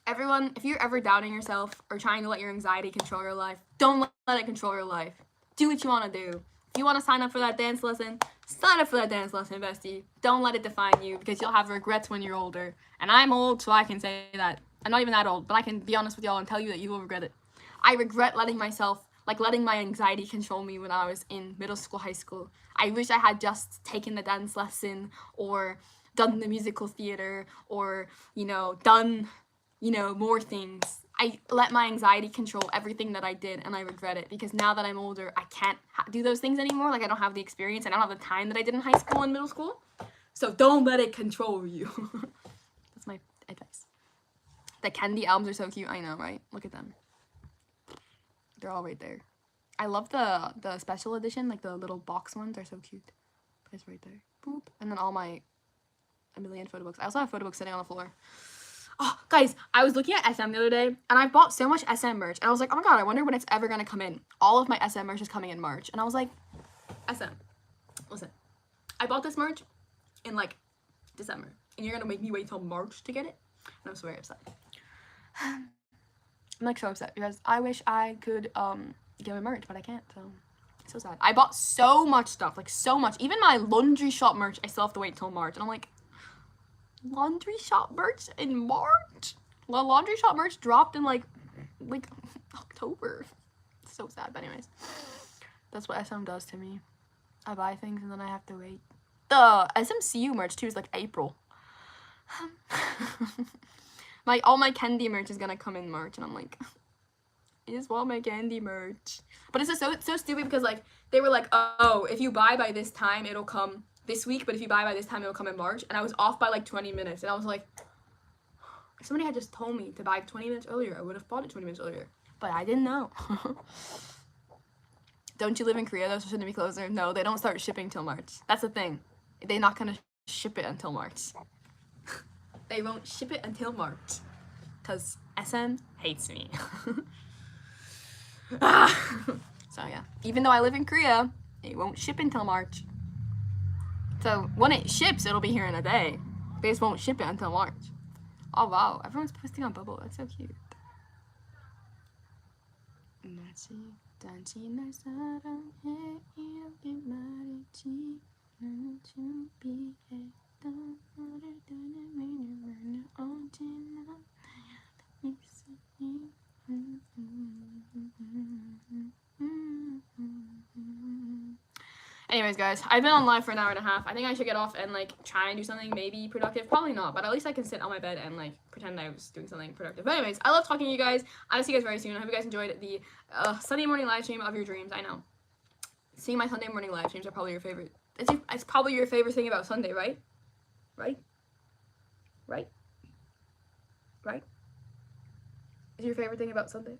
Everyone, if you're ever doubting yourself or trying to let your anxiety control your life, don't let it control your life. Do what you want to do. If you want to sign up for that dance lesson, sign up for that dance lesson, bestie. Don't let it define you, because you'll have regrets when you're older. And I'm old, so I can say that. I'm not even that old, but I can be honest with y'all and tell you that you will regret it. I regret letting my anxiety control me when I was in middle school, high school. I wish I had just taken the dance lesson or done the musical theater or, done, more things. I let my anxiety control everything that I did, and I regret it, because now that I'm older, I can't do those things anymore. Like, I don't have the experience. I don't have the time that I did in high school and middle school. So don't let it control you. That's my advice. The Candy albums are so cute. I know, right? Look at them. They're all right there. I love the special edition, like the little box ones are so cute. It's right there. Boop. And then all my a million photo books. I also have photo books sitting on the floor. Oh, guys, I was looking at SM the other day, and I bought so much SM merch, and I was like, oh my god, I wonder when it's ever gonna come in. All of my SM merch is coming in March, and I was like, SM, listen, I bought this merch in, like, December, and you're gonna make me wait till March to get it? And I'm so very upset. I'm, like, so upset, because I wish I could, get my merch, but I can't, so it's so sad. I bought so much stuff, like, so much. Even my laundry shop merch, I still have to wait till March, and I'm like, laundry shop merch in March? Well, laundry shop merch dropped in like October. It's so sad, but anyways, that's what SM does to me. I buy things and then I have to wait. The SMCU merch too is like April. All my candy merch is gonna come in March, and I'm like, I just want my candy merch. But it's just so stupid, because like they were like, oh, if you buy by this time, it'll come this week, but if you buy by this time, it'll come in March. And I was off by like 20 minutes, and I was like, if somebody had just told me to buy 20 minutes earlier, I would have bought it 20 minutes earlier. But I didn't know. Don't you live in Korea though, so shouldn't it be closer? No, they don't start shipping till March. That's the thing. They're not gonna ship it until March. They won't ship it until March, because SM hates me. So yeah, even though I live in Korea, it won't ship until March. So when it ships, it'll be here in a day. They just won't ship it until March. Oh wow, everyone's posting on Bubble. That's so cute. Anyways, guys, I've been on live for an hour and a half. I think I should get off and, like, try and do something maybe productive. Probably not, but at least I can sit on my bed and, like, pretend I was doing something productive. But anyways, I love talking to you guys. I'll see you guys very soon. I hope you guys enjoyed the Sunday morning live stream of your dreams. I know. Seeing my Sunday morning live streams are probably your favorite. It's probably your favorite thing about Sunday, right? Right? Right? Right? Is your favorite thing about Sunday?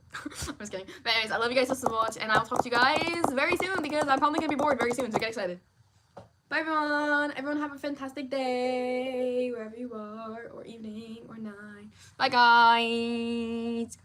I'm just kidding. But anyways, I love you guys so much, and I'll talk to you guys very soon, because I'm probably gonna be bored very soon, so get excited. Bye everyone. Everyone have a fantastic day wherever you are, or evening, or night. Bye guys.